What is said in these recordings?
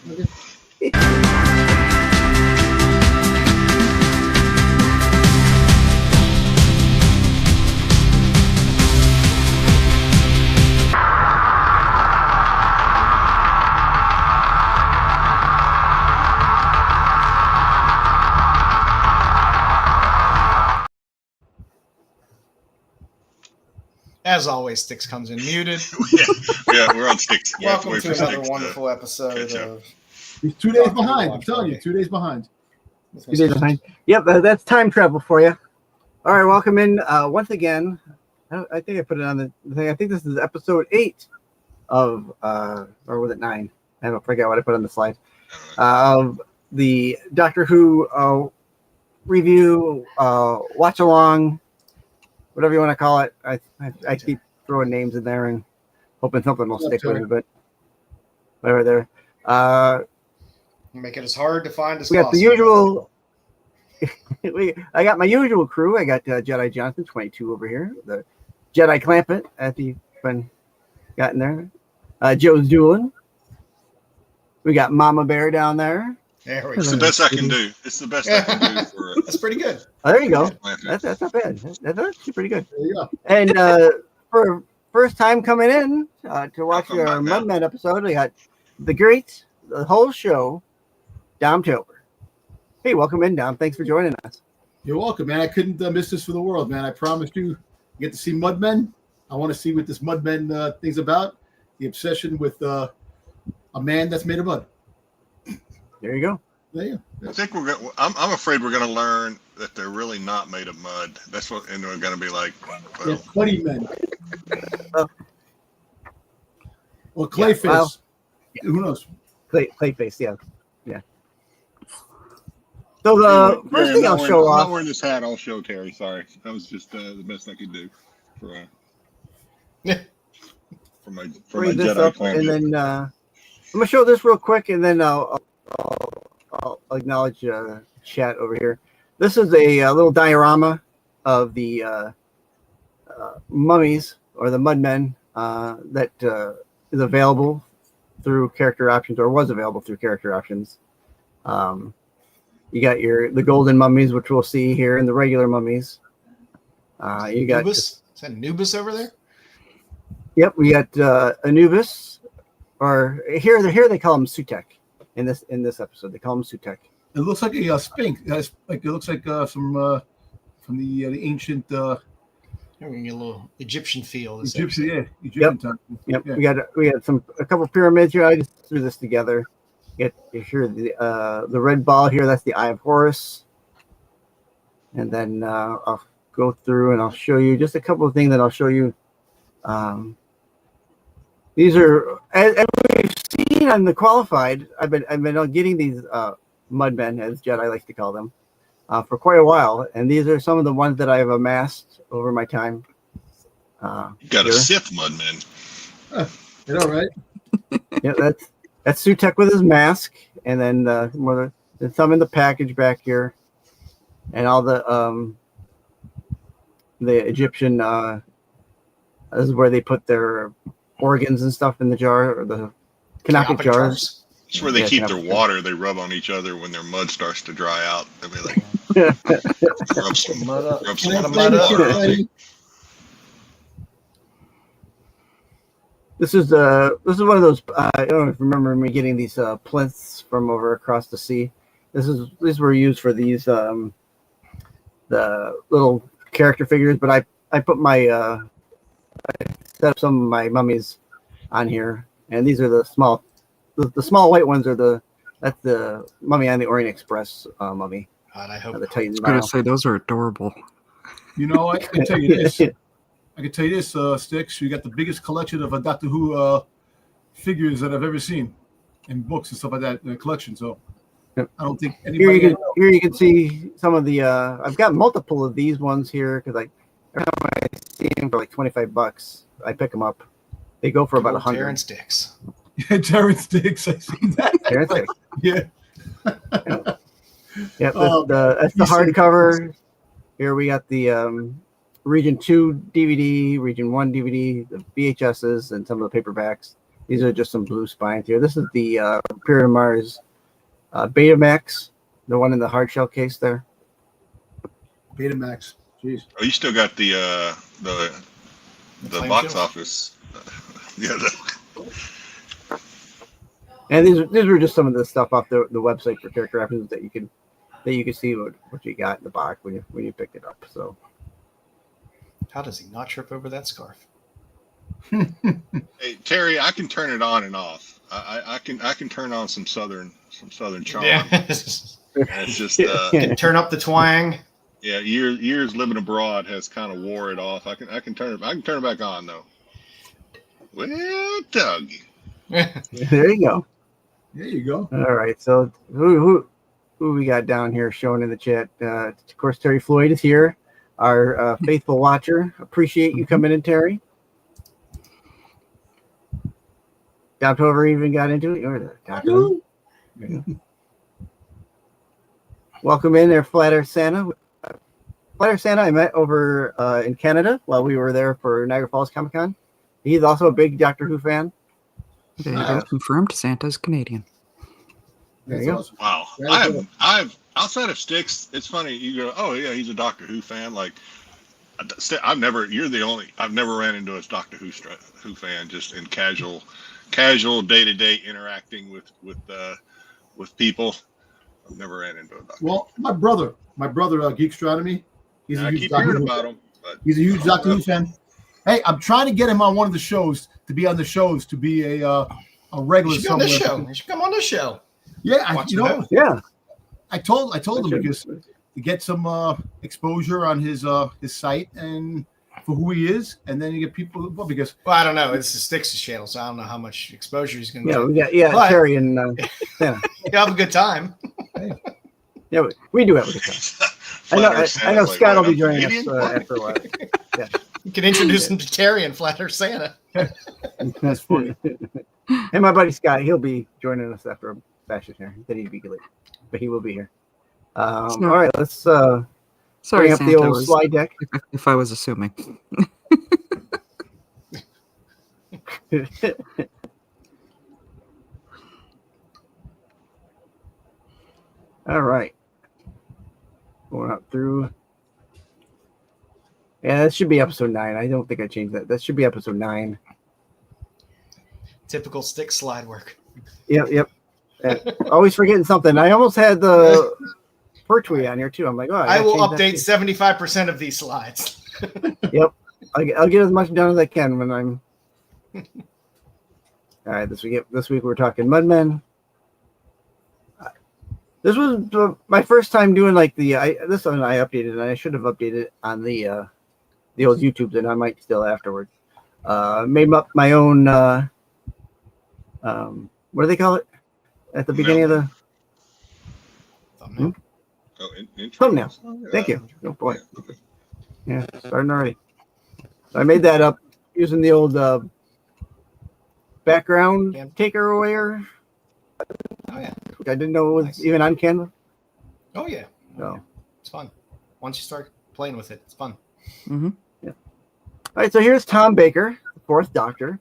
As always, Sticks comes in muted. yeah, we're on Sticks. Welcome to another wonderful episode of. He's 2 days behind. I'm telling you, 2 days behind. 2 days behind. Yep, that's time travel for you. All right, welcome in once again. I think I put it on the thing. I think this is episode 8 of, or was it 9? I don't forget what I put on the slide. Of the Doctor Who review, watch along, whatever you want to call it. I keep throwing names in there and hoping something will stick with it, but whatever there. Make it as hard to find as we got possible. the usual. I got my usual crew. I got Jedi Johnson 22 over here. The Jedi Clampett, as he's been gotten there. Joe's dueling. We got Mama Bear down there. There we It's go. the best I can do. It's the best I can do for That's pretty good. Oh, there you go. That's not bad. That's actually pretty good. There you go. And for first time coming in to watch Welcome our back, Mudmen episode, we got the whole show, Dom Tober. Hey, welcome in, Dom. Thanks for joining us. You're welcome, man. I couldn't miss this for the world, man. I promised you get to see Mudmen. I want to see what this Mudmen thing's about. The obsession with a man that's made of mud. There you go. There you go. I think I'm afraid we're going to learn that they're really not made of mud. That's what, and we're going to be like, They're well, putty men. Oh. Or Clayface. Yeah, well, Who knows? Clayface, yeah. So the first thing I'll show I'm off. not wearing this hat all show, Terry. Sorry. That was just the best I could do for my Bring this Jedi up, clan. and then I'm gonna show this real quick, and then I'll acknowledge chat over here. This is a little diorama of the mummies or the Mudmen that is available through character options, or was available through character options. You got the golden mummies, which we'll see here, and the regular mummies. You got Anubis? Is that Anubis over there? Yep, we got Anubis, or here they call him Sutek in this episode. They call him Sutek. It looks like a sphinx. It looks like from the ancient We're gonna get a little Egyptian feel. This Egyptian, episode. Egyptian time. Yep, Yeah. we got a couple pyramids here. I just threw this together. You hear the red ball here. That's the Eye of Horus. And then I'll go through and I'll show you just a couple of things that I'll show you. These are, as we've seen on the qualified. I've been getting these Mudmen, as Jedi likes to call them, for quite a while, and these are some of the ones that I've amassed over my time. You got a Sith Mudman. You know, right? Yeah, that's Sutek with his mask, and then there's some in the package back here, and all the Egyptian. This is where they put their organs and stuff in the jar, or the canopic jars. It's where they keep their water. They rub on each other when their mud starts to dry out. They'll be like, rub some Mud up. rub Can I some have water mud up? on it. This is one of those. I don't know if you remember me getting these plinths from over across the sea. These were used for these the little character figures, but I put I set up some of my mummies on here, and these are the small white ones that's the mummy on the Orient Express mummy. God, I hope The Titan. I was gonna say those are adorable. You know, I can tell you this. I can tell you this, Sticks. You got the biggest collection of Doctor Who figures that I've ever seen, and books and stuff like that in a collection. So Yep. I don't think Here anybody. you can see some of the. I've got multiple of these ones here because every time I see them for like $25, I pick them up. They go for about Old 100. Terrence Dix. Yeah, Jared Sticks. I see that. Terrence Dix. Yeah. Yep, Oh, that's the hardcover. Here we got the Region 2 DVD, Region 1 DVD, the VHSs, and some of the paperbacks. These are just some blue spines here. This is the Imperial Mars Betamax, the one in the hard shell case there. Betamax. Jeez. Oh, you still got the flame box shield? office. Yeah. And these were just some of the stuff off the website for character references that you can see what you got in the box when you picked it up. So How does he not trip over that scarf? Hey, Terry, I can turn it on and off. I can turn on some southern charm. Yeah. And it's just Can turn up the twang. yeah, years living abroad has kind of wore it off. I can turn it back on though. Well, Doug. there you go. There you go. All right. So who we got down here showing in the chat? Of course, Terry Floyd is here, our faithful watcher. Appreciate you coming in, Terry. Doptover even got into it. Or the There you go. Welcome in there, Flat Earth Santa. Flat Earth Santa I met over in Canada while we were there for Niagara Falls Comic Con. He's also a big Doctor Who fan. There you go. Confirmed Santa's Canadian. There you go. Awesome. Wow. Very cool. I've outside of Styx, it's funny. You go, oh yeah, he's a Doctor Who fan. Like, I've never ran into a Doctor Who fan just in casual day-to-day interacting with people. I've never ran into a Doctor. Well, my brother, Geekstronomy, he's I a huge keep Doctor hearing Who. about him. But He's a huge Doctor Who fan. Hey, I'm trying to get him on one of the shows to be on the shows to be a You regular should be on this somewhere. show. You should come on this show. Yeah, Watch you know, the Yeah. I told him Sure. because to get some exposure on his site and for who he is, and then you get people because Well, I don't know. This is Styx's channel, so I don't know how much exposure he's going to Yeah, get. we got But- Terry and Santa. You'll have a good time. Yeah, we do have a good time. I know Scott will be joining us after a while. You can introduce him to Terry and Flat Earth Santa. that's funny. And my buddy Scott, he'll be joining us after a fashion here. Then he'd be late, but he will be here. All right, let's Sorry, bring up Santa, the old was- slide deck. if I was assuming. All right, going up through. Yeah, that should be episode 9. I don't think I changed that. That should be episode 9. Typical Styx slide work. Yep. Always forgetting something. I almost had the Pertwee on here too. I'm like, oh, I will gotta update change that 75% of these slides. too. Yep. I'll get as much done as I can when I'm. All right. This week we're talking Mudmen. This was my first time doing like this one I updated, and I should have updated it on the old YouTube, and I might still afterwards. Made up my own. What do they call it at the beginning of the Thumbnail. thumbnail? Thank you. Oh boy. Yeah, starting already. I made that up using the old background taker aware, Oh, yeah. which I didn't know was Nice. even on Canva. Oh, yeah. So, It's fun. Once you start playing with it, it's fun. Mm-hmm. all right. So here's Tom Baker, the Fourth Doctor.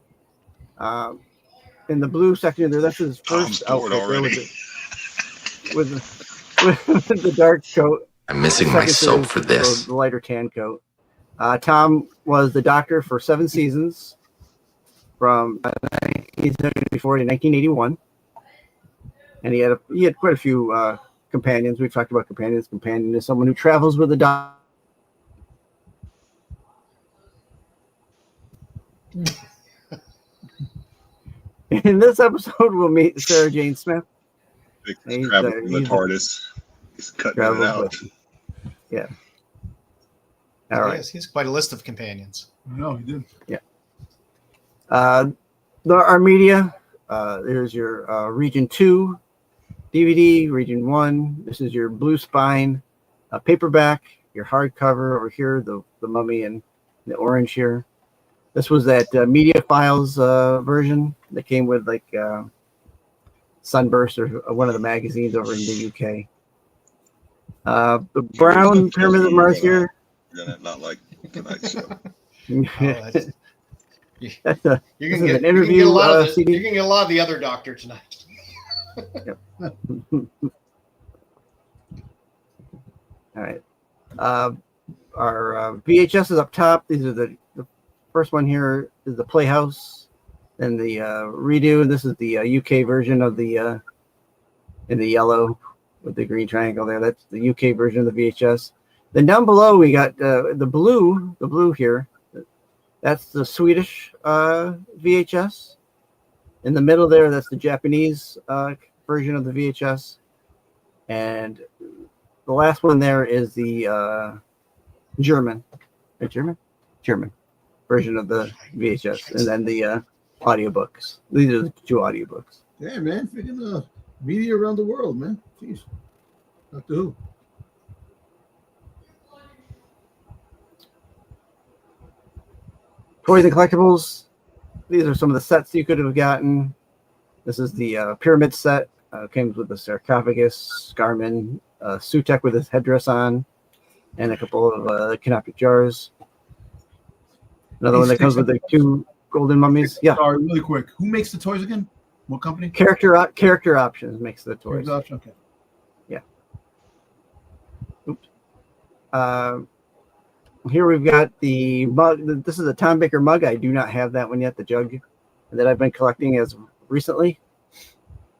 In the blue section there, that's his Tom's first bored outfit there already. with the dark coat. I'm missing my Second soap is for this. The lighter tan coat. Tom was the Doctor for 7 seasons from 1974 to 1981, and he had quite a few companions. We've talked about companions. Companion is someone who travels with the Doctor. In this episode, we'll meet Sarah Jane Smith. He's, Traveling in the he's- TARDIS. He's cutting it Travels out. with- All right. Yes, he's quite a list of companions. No, he did. Our media. There's your Region 2 DVD, Region 1. This is your blue spine paperback, your hardcover over here, the mummy and the orange here. This was that Media Files version that came with like Sunburst or one of the magazines over in the UK. The brown Pyramid of Mars here. Not like tonight's show. Oh, that's- That's a, You This can is get an interview, you can get a lot of CD. you can get a lot of the other Doctor tonight. all right. Our VHS is up top. These are the first one here is the Playhouse, and the redo. This is the UK version of the in the yellow with the green triangle there. That's the UK version of the VHS. Then down below we got the blue here. That's the Swedish VHS. In the middle there, that's the Japanese version of the VHS. And the last one there is the German version of the VHS. And then the audiobooks. These are the two audiobooks. Yeah, man. Freaking media around the world, man. Jeez. Doctor Who. Toys and collectibles. These are some of the sets you could have gotten. This is the pyramid set. Came with the sarcophagus, Scarman, Sutek with his headdress on, and a couple of canopic jars. Another one that comes with the two golden mummies. Yeah, Sorry, really quick. Who makes the toys again? What company? character options makes the toys. Okay. Oops. Here we've got the mug. This is a Tom Baker mug. I do not have that one yet. The jug that I've been collecting as recently.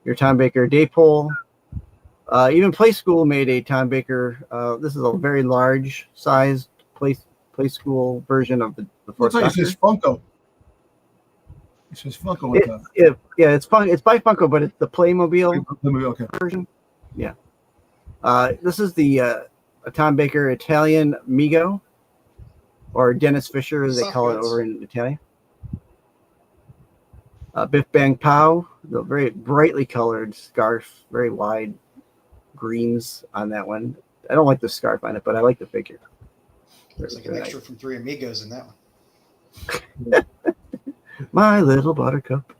Your Tom Baker Daypole. Even Play School made a Tom Baker. This is a very large size Play School version of the Looks fourth like it Doctor. says Funko. It says Funko. With Yeah, it's fun. It's by Funko, but it's the Playmobil okay. version. Yeah. This is the a Tom Baker Italian Migo, or Dennis Fisher, as they Soft call it goods. over in Italy. Biff Bang Pow, the very brightly colored scarf, very wide greens on that one. I don't like the scarf on it, but I like the figure. There's like an Very extra from Three Amigos in that one. nice. My Little Buttercup.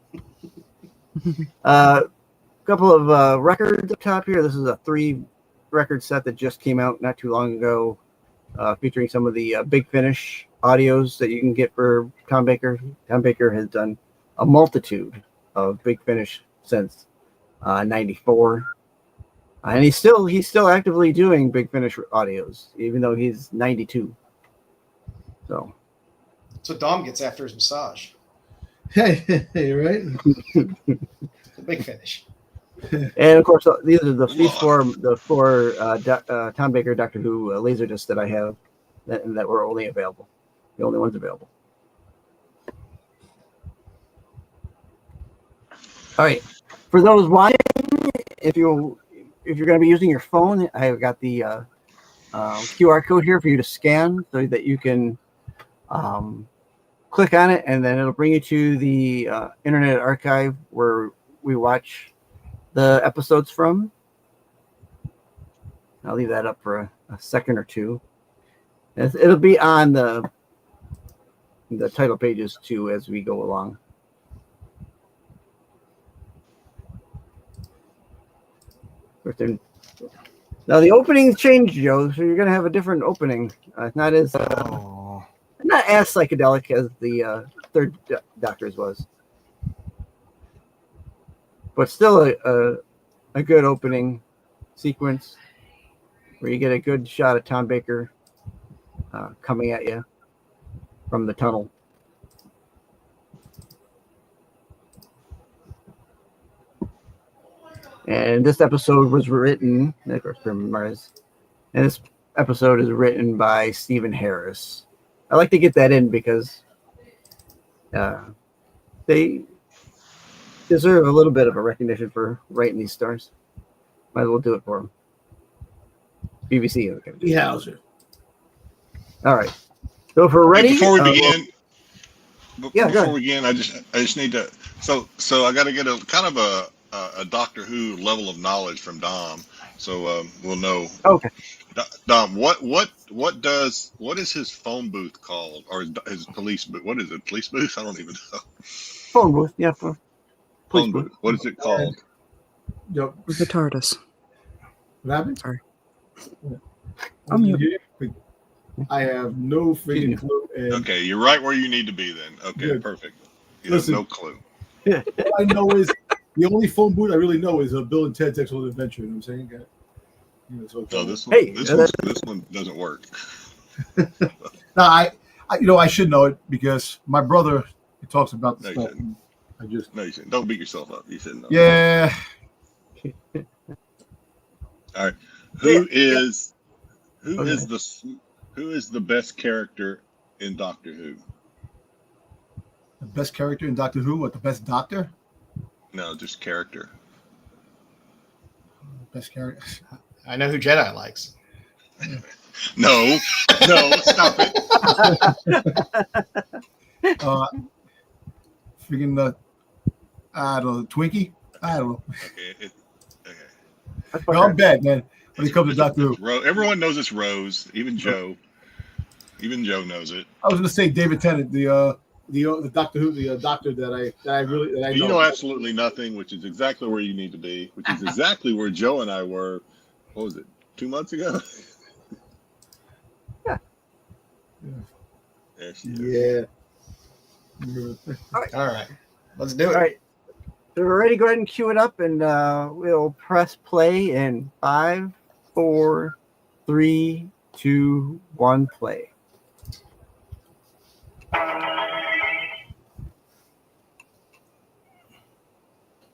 Couple of records up top here. This is a 3-record set that just came out not too long ago, featuring some of the Big Finish audios that you can get for Tom Baker. Tom Baker has done a multitude of Big Finish since '94, and he's still actively doing Big Finish audios, even though he's 92. So So Dom gets after his massage. Hey, right? It's a big finish. And of course, these are the four Tom Baker Doctor Who laser discs that I have that were only available, the only ones available. All right, for those watching, if you're going to be using your phone, I've got the QR code here for you to scan so that you can click on it, and then it'll bring you to the Internet Archive where we watch the episodes from. I'll leave that up for a second or two. It'll be on the title pages too as we go along. Now the openings change, Joe, so you're gonna have a different opening. Not as psychedelic as the third Doctor's was, but still a good opening sequence where you get a good shot of Tom Baker coming at you from the tunnel. And this episode was written, of course, from Mars. And this episode is written by Stephen Harris. I like to get that in because they deserve a little bit of a recognition for writing these stars. Might as well do it for them. BBC. Okay. E. Hauser. All right. So if we're ready, Before we begin, yeah, go before ahead. we begin, I just need to. So I got to get a kind of a Doctor Who level of knowledge from Dom, so we'll know. Okay. Dom, what is his phone booth called, or his police booth? What is it? Police booth? I don't even know. Phone booth. Yeah. Phone Phone booth. booth. What is it called? Yep. The TARDIS. What happened? Sorry. What I'm did you do? I have no freaking clue. And Okay, you're right where you need to be then. Okay, Good. perfect. You Listen. have no clue. all I know is the only phone booth I really know is Bill and Ted's Excellent Adventure. You know what I'm saying? So No, this one, Hey, this one doesn't work. no, I should know it because my brother talks about the No, you stuff. shouldn't. I just No, you shouldn't. Don't beat yourself up. You shouldn't know. yeah. All right. Who Yeah. is the best character in Doctor Who? The best character in Doctor Who. What the best Doctor? No, just character. Best character. I know who Jedi likes. No, stop it. Freaking I don't know, Twinkie. I don't know. Okay, That's No, I'm bad, man. When it comes to Doctor Who, Everyone knows it's Rose. Even Joe. Even Joe knows it. I was going to say David Tennant, the Doctor Who, the doctor that I know. You know absolutely nothing, which is exactly where you need to be, which is exactly where Joe and I were. What was it? 2 months ago. Yeah. There she is. Yeah. All right. Let's do it. All right. So we're ready. Go ahead and cue it up, and we'll press play in 5, 4, 3, 2, 1, play.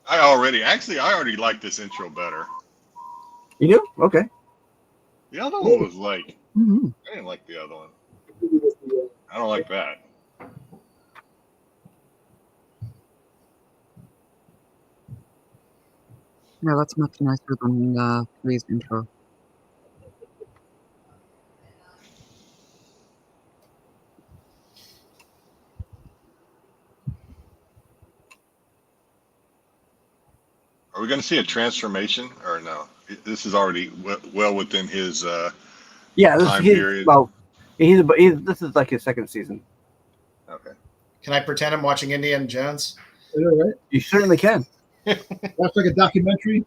I already like this intro better. You do? Okay. The other one was like, Mhm. I didn't like the other one. I don't like that. Yeah, that's much nicer than Three's intro. Are we going to see a transformation or no? This is already well within his Yeah. This, time he's, period. well, this is like his second season. Okay. Can I pretend I'm watching Indiana Jones? I know, right? You certainly can. Watch like a documentary.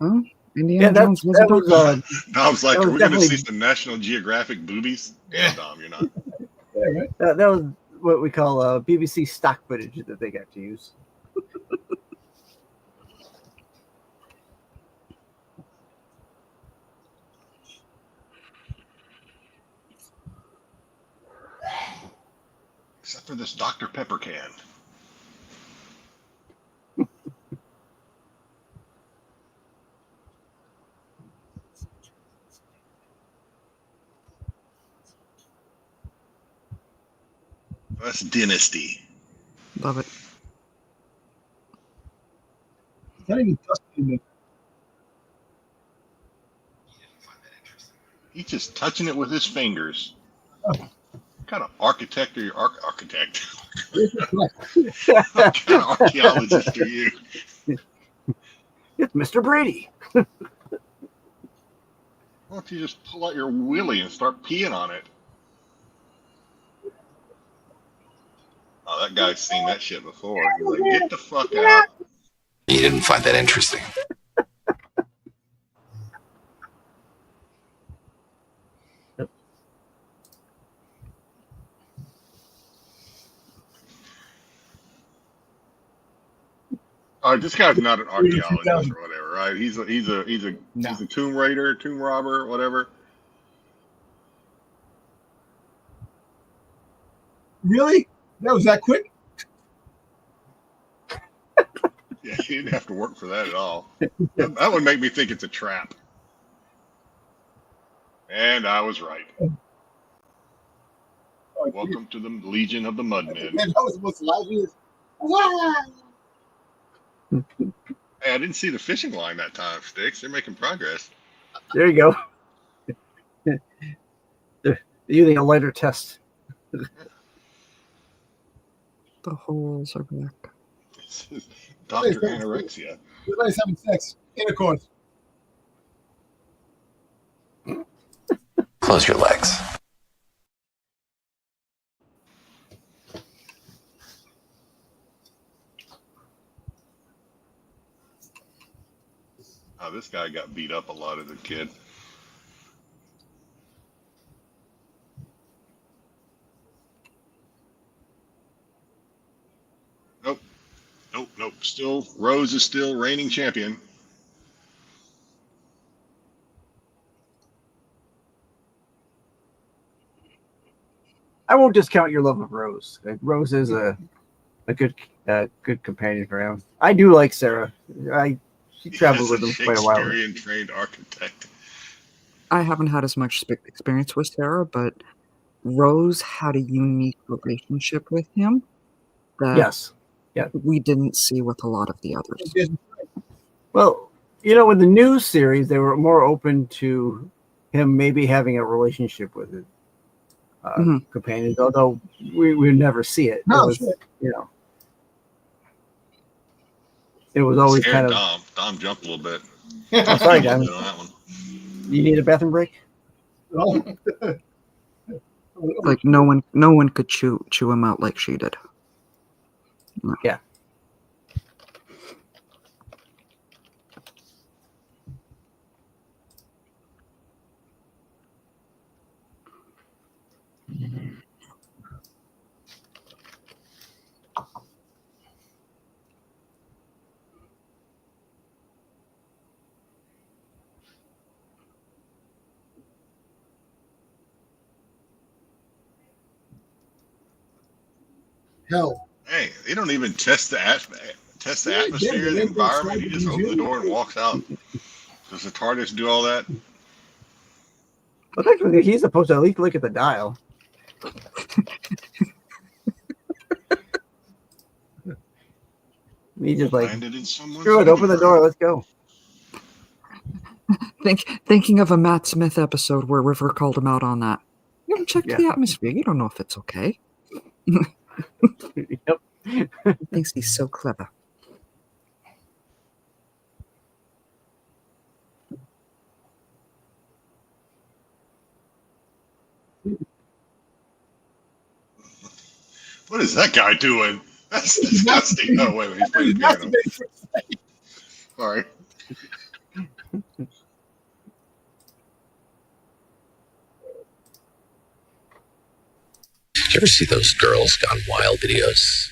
Huh? Indiana Yeah, Jones was a that was doctor. I was like, That are was we going to see definitely- some National Geographic boobies? Yeah. No, Dom, you're not. Yeah, right. that was what we call BBC stock footage that they got to use. Except for this Dr. Pepper can. That's Dynasty. Love it. It's not even dusty in there. He's just touching it with his fingers. What kind of architect are you? Architect. What kind of archaeologist are you? It's Mr. Brady. Why don't you just pull out your willy and start peeing on it? Oh, that guy's seen that shit before. He's like, get the fuck out. You didn't find that interesting. This guy's not an archaeologist or whatever, right? He's a tomb raider, tomb robber, whatever. Really? That was that quick? Yeah, he didn't have to work for that at all. That would make me think it's a trap. And I was right. Oh, Welcome to the Legion of the Mudmen. Man, that was the most liveliest. Hey, I didn't see the fishing line that time, Sticks. They're making progress. There you go. They're using a lighter test. The holes are back. Dr. Anorexia. Everybody's having sex. Intercourse. Close your legs. Oh, this guy got beat up a lot as a kid. Rose is still reigning champion. I won't discount your love of Rose. Rose is a good companion for him. I do like Sarah. She traveled with him quite a while. Shakespearean trained architect. I haven't had as much experience with Sarah, but Rose had a unique relationship with him that Yes. we didn't see with a lot of the others. Well, with the new series, they were more open to him maybe having a relationship with it. Companions, although we never see it. No, it was, it was always Scared kind of. Dom jumped a little bit. Oh, sorry, Dom. On that one. You need a bathroom break? Oh. Like no one could chew him out like she did. No. Yeah. Hell. Hey, they don't even test the atmosphere, the environment. He just opens the door and walks out. Does the TARDIS do all that? Well, technically, he's supposed to at least look at the dial. He just like, Landed in someone's screw it, open the living door, room. let's go. Thinking of a Matt Smith episode where River called him out on that. You haven't checked Yeah. the atmosphere. You don't know if it's okay. Yep. He thinks he's so clever. What is that guy doing? That's disgusting. No, wait, he's playing piano. Sorry. Did you ever see those Girls Gone Wild videos?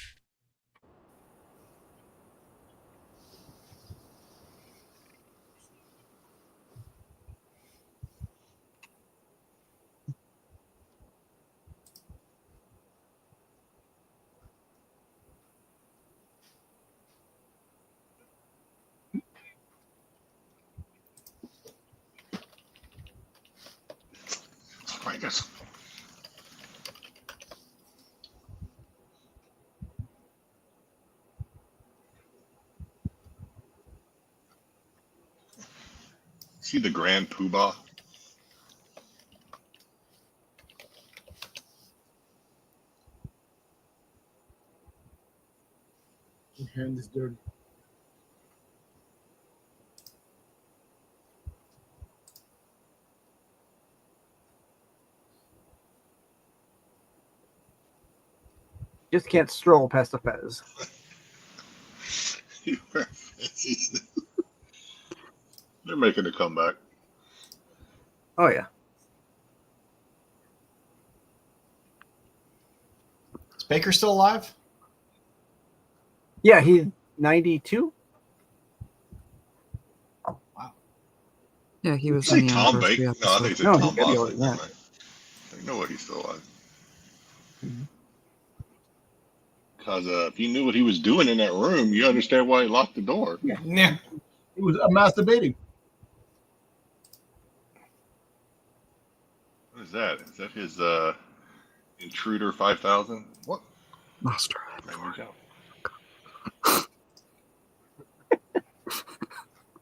I guess. See the Grand Poobah? Your hand is dirty. Just can't stroll past the Fez. They're making a comeback. Oh, yeah. Is Baker still alive? Yeah, he's 92. Yeah, he was Say in the Tom anniversary Baker. No, I episode. think it's No, Tom he's gotta be older Bosley. than that. I know what he's still alive. Because if you knew what he was doing in that room, you understand why he locked the door. Yeah. He was masturbating. What is that? Is that his Intruder 5000? What? Master. There we go.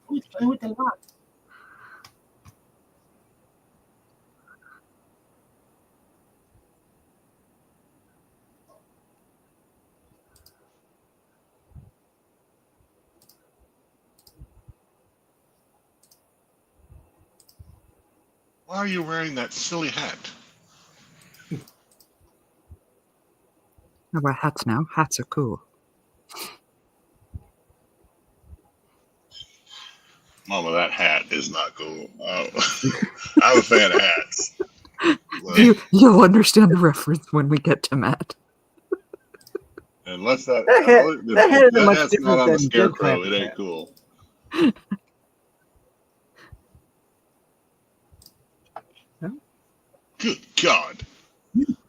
Who's playing with the lock? Why are you wearing that silly hat? How about hats now? Hats are cool. Mama, that hat is not cool. I'm a fan of hats. But, You'll understand the reference when we get to Matt. Unless that That head is much that's different not on the than Jed scarecrow, it Clampett ain't head. cool. Good God.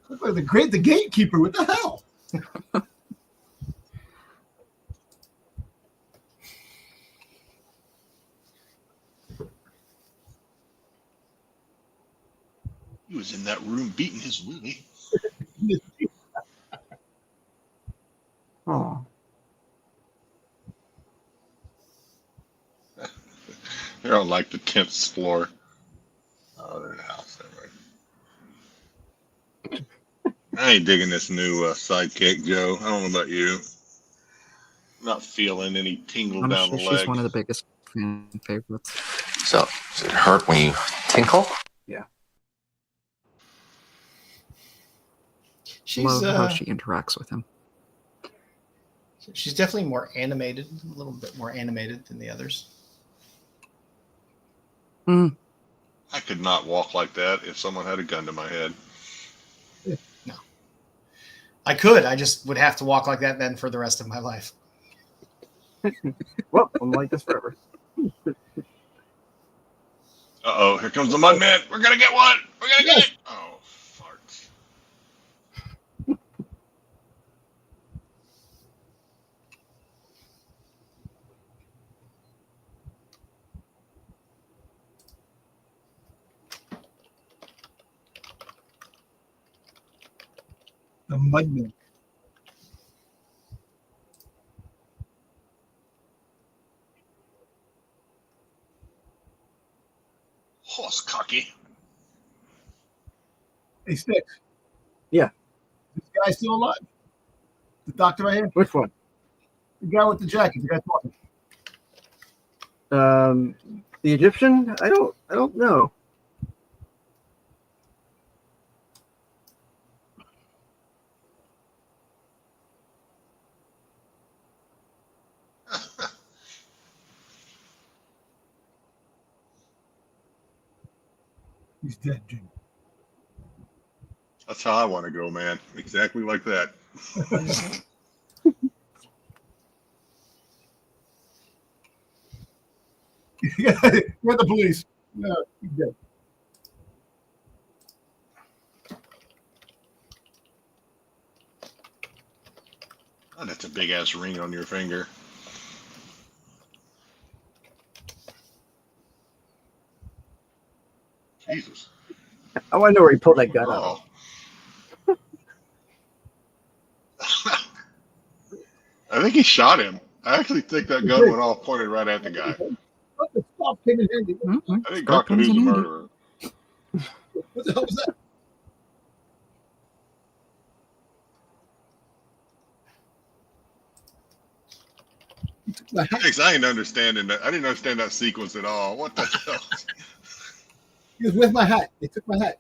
Look like the gatekeeper. What the hell? He was in that room beating his willy. Oh, They're on like the 10th floor. Oh, they're in the house. Right. I ain't digging this new sidekick, Joe. I don't know about you. Not feeling any tingle I'm down sure the she's leg. one of the biggest fan favorites. So, does it hurt when you tinkle? She's Love how she interacts with him. she's definitely more animated, a little bit more animated than the others. Mm, I could not walk like that if someone had a gun to my head. No, I could. I just would have to walk like that then for the rest of my life. well, I'm like this forever. Uh-oh, here comes the Mudman. We're going to get one. We're going to get it. Oh, farts. The Mudman. Horse cocky. Hey, Sticks. Yeah. This guy still alive? The doctor right here? Which one? The guy with the jacket. The guy talking. The Egyptian? I don't know. He's dead, Jim. That's how I want to go, man. Exactly like that. You're the police. No, he's dead. Oh, that's a big-ass ring on your finger. Jesus. I want to know where he pulled that gun out of. Oh. I think he shot him. I actually think that gun went off pointed right at the guy. What the fuck came in handy? mhm. I think Scar Doctor comes Who's in a handy. murderer. What the hell was that? He took my hat. Thanks, I ain't understanding that. I didn't understand that sequence at all. What the hell? He was with my hat. They took my hat.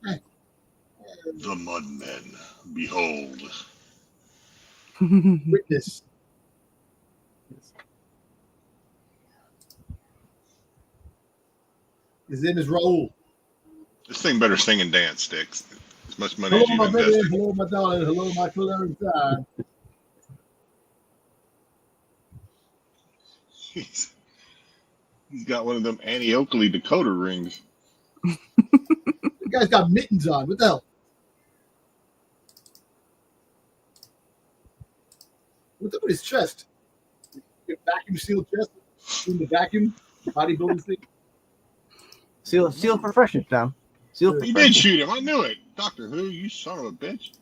The Mudmen. Behold. Witness. His name is Raul. This thing better sing and dance, Sticks. As much money Hello, as you've my baby. invested. Hello, my darling. Hello, my Valentine. He's got one of them Annie Oakley decoder rings. The guy's got mittens on. What the hell? What's up with his chest? Vacuum sealed chest in the vacuum bodybuilding thing. Seal for freshness, Tom. Seal for He did freshness. shoot him. I knew it. Doctor Who, you son of a bitch.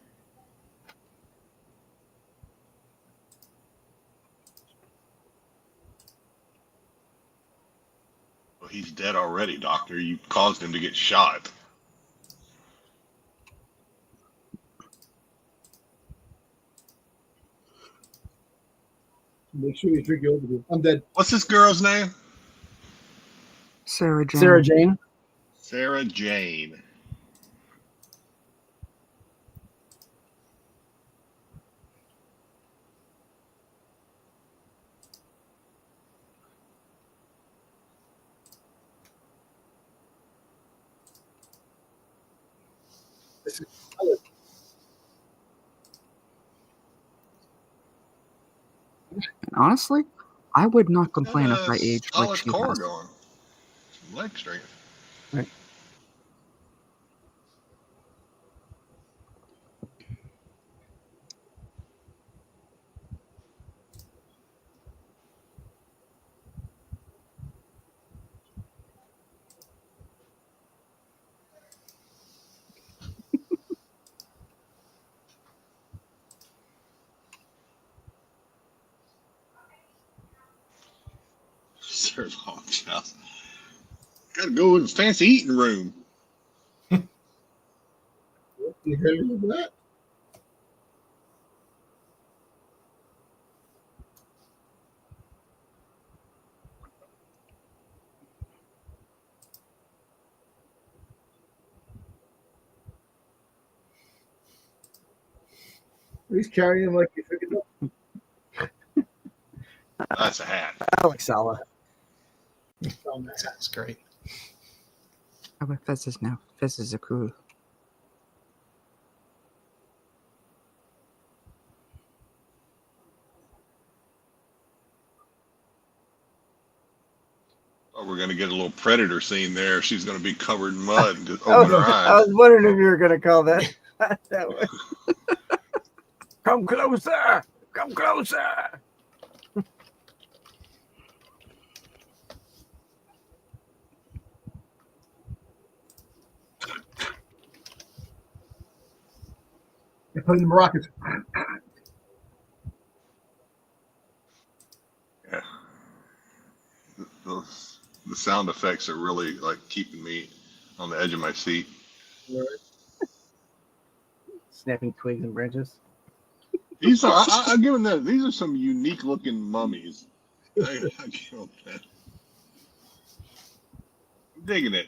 Well, he's dead already, Doctor. You caused him to get shot. Make sure you drink your overview. I'm dead. What's this girl's name? Sarah Jane. Sarah Jane. Sarah Jane. This is And honestly, I would not Got complain if a I aged like solid she core has. going. Some leg strength. Serve Hawk's house. Gotta go in the fancy eating room. you hear me with that? He's carrying him like you figured out. That's a hat. Alex Sala. That's great. How about Fez's now? Fez is a cool. Oh, we're gonna get a little predator scene there. She's gonna be covered in mud and just I open her was eyes. wondering if you were going to call that that way. Come closer! Come closer! They're putting the Moroccans. Yeah. The sound effects are really like keeping me on the edge of my seat. Snapping twigs and branches. These are I give them that. These are some unique looking mummies. I give them that. I'm digging it.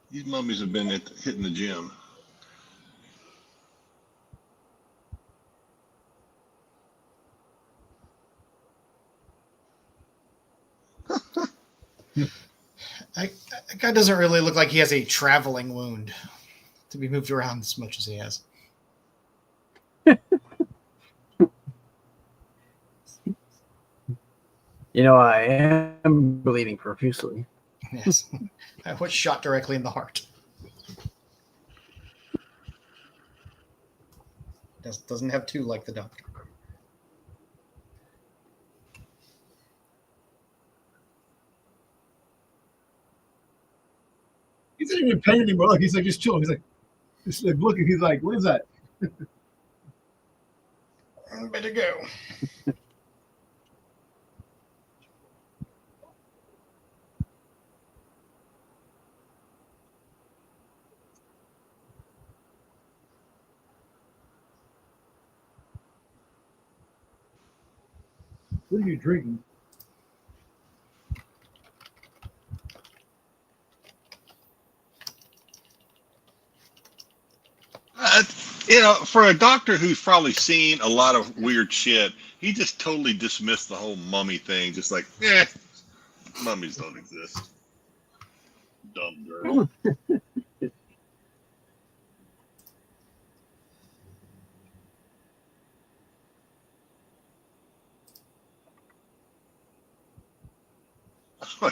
These mummies have been hitting the gym. That guy doesn't really look like he has a traveling wound to be moved around as much as he has. You know, I am bleeding profusely. Yes. I was shot directly in the heart. Doesn't have two like the doctor. He's not even in pain anymore. Like, he's like just chilling. He's like looking. He's like, what is that? Better go. What are you drinking? You know, for a doctor who's probably seen a lot of weird shit, he just totally dismissed the whole mummy thing. Just like, mummies don't exist. Dumb girl.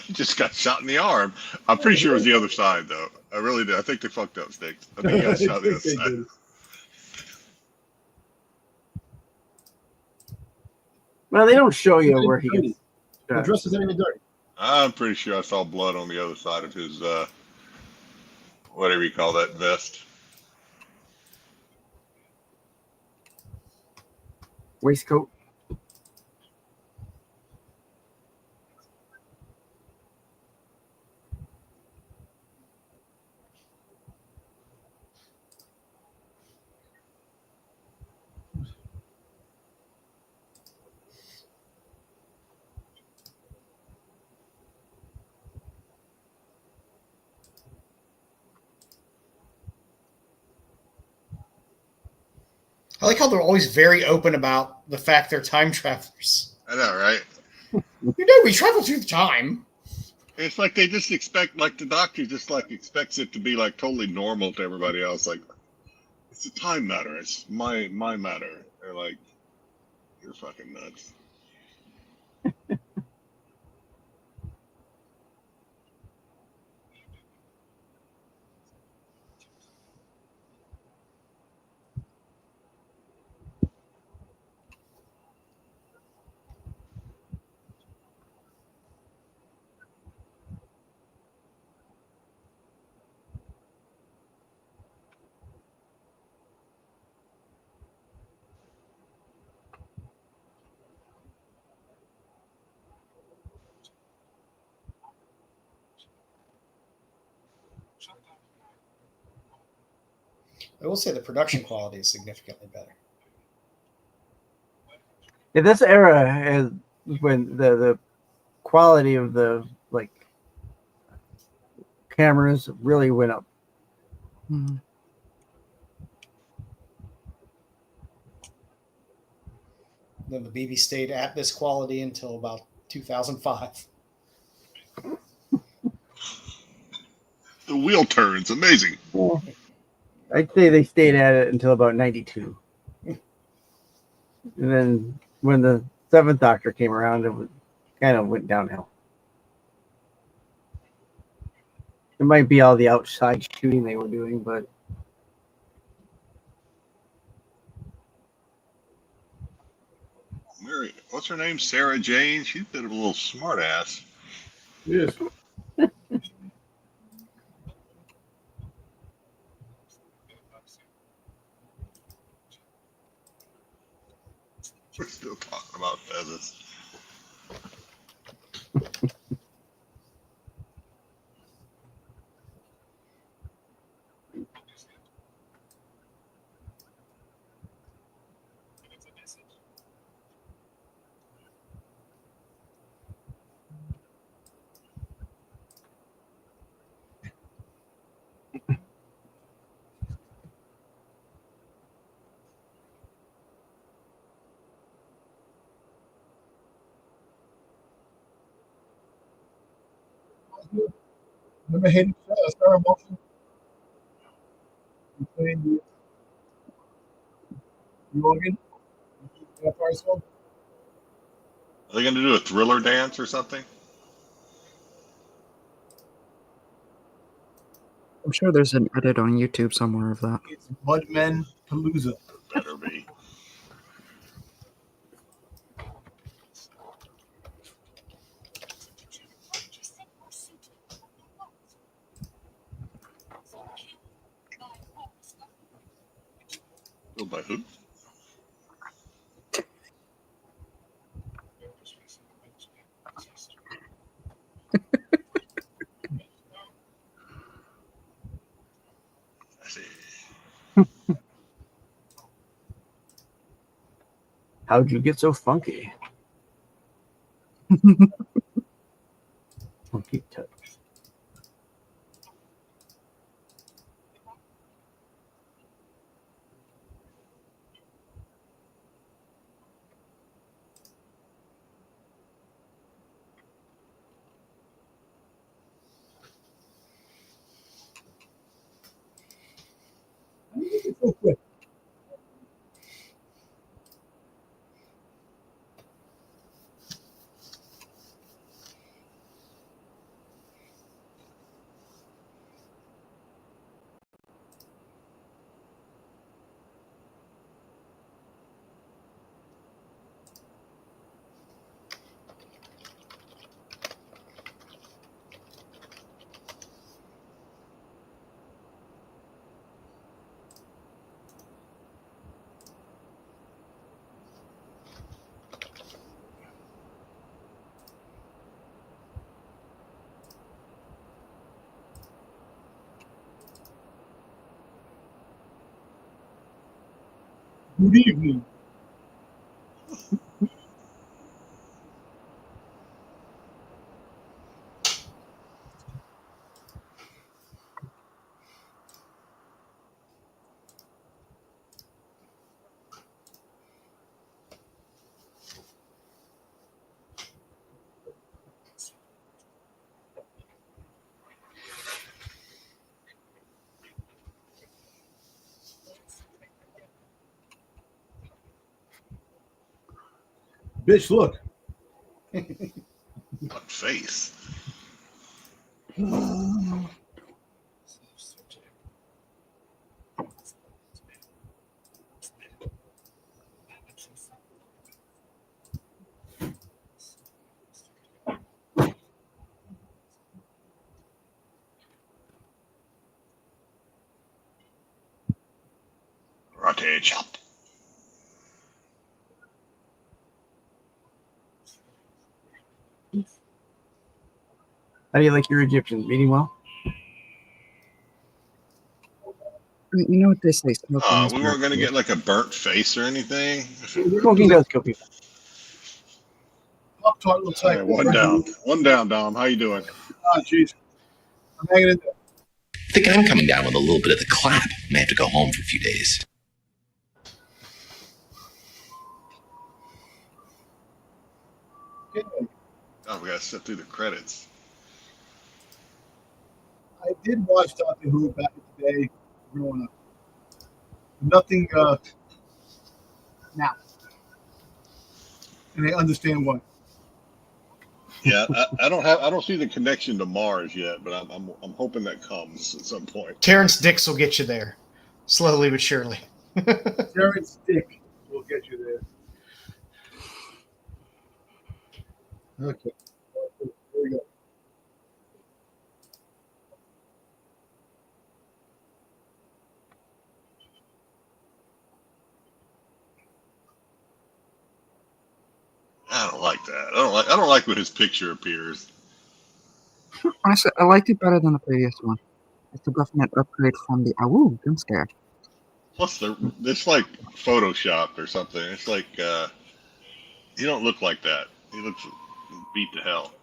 He just got shot in the arm. I'm pretty sure it was the other side, though. I really do. I think they fucked up, Sticks. I think he got shot on the other side. Well, they don't show you where he gets The shot. dress isn't even dirty. I'm pretty sure I saw blood on the other side of his, whatever you call that vest. Waistcoat. I like how they're always very open about the fact they're time travelers. I know, right? You know, we travel through time. It's like they just expect, like the doctor just like expects it to be like totally normal to everybody else. Like it's a time matter. It's my matter. They're like, you're fucking nuts. I will say the production quality is significantly better. Yeah, this era is when the quality of the like cameras really went up. Mhm. Then the BB stayed at this quality until about 2005. The wheel turns, amazing. I'd say they stayed at it until about 92. And then when the seventh Doctor came around, it kind of went downhill. It might be all the outside shooting they were doing, but Mary, what's her name? Sarah Jane. She's a bit of a little smart ass. Yes. We're still talking about pheasants. Remember Hayden Star Motion? Playing the organ? Empire Song? Are they going to do a thriller dance or something? I'm sure there's an edit on YouTube somewhere of that. It's Mudmen Palooza. Better be. Built by who? I see. how'd you get so funky? Funky touch. It's so quick. Good evening. Bitch, look. What face? Karate chop. How do you like your Egyptians? Eating well? You know what they say? Smoking is We bad weren't going to for you. get like a burnt face or anything. Smoking does kill people. Pop Tart looks All like right, one down. One down, Dom. How you doing? Oh, jeez. I'm hanging in there. I think I'm coming down with a little bit of the clap. May have to go home for a few days. Okay. Oh, we got to sit through the credits. I did watch Doctor Who back in the day growing up. Nothing now. And I understand why. Yeah, I don't see the connection to Mars yet, but I'm hoping that comes at some point. Terrence Dix will get you there, slowly but surely. Terrence Dick will get you there. Okay. There we go. I don't like that. I don't like when his picture appears. Honestly, I liked it better than the previous one. It's a definite upgrade from the Awoo Jump Scare. Plus, it's like photoshopped or something. It's like he don't look like that. He looks beat to hell.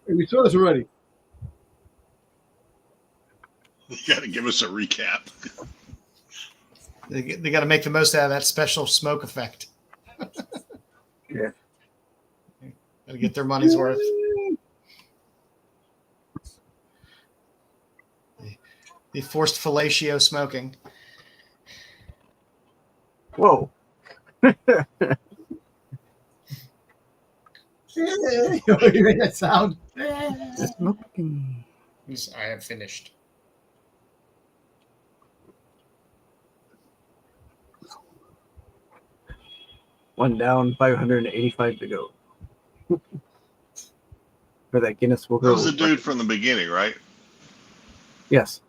Hey, we saw this already. You got to give us a recap. They got to make the most out of that special smoke effect. Yeah. Got to get their money's worth. The forced fellatio smoking. Whoa. You made that sound. Smoking. I have finished. One down, 585 to go. For that Guinness World That was the Record. dude from the beginning, right? Yes.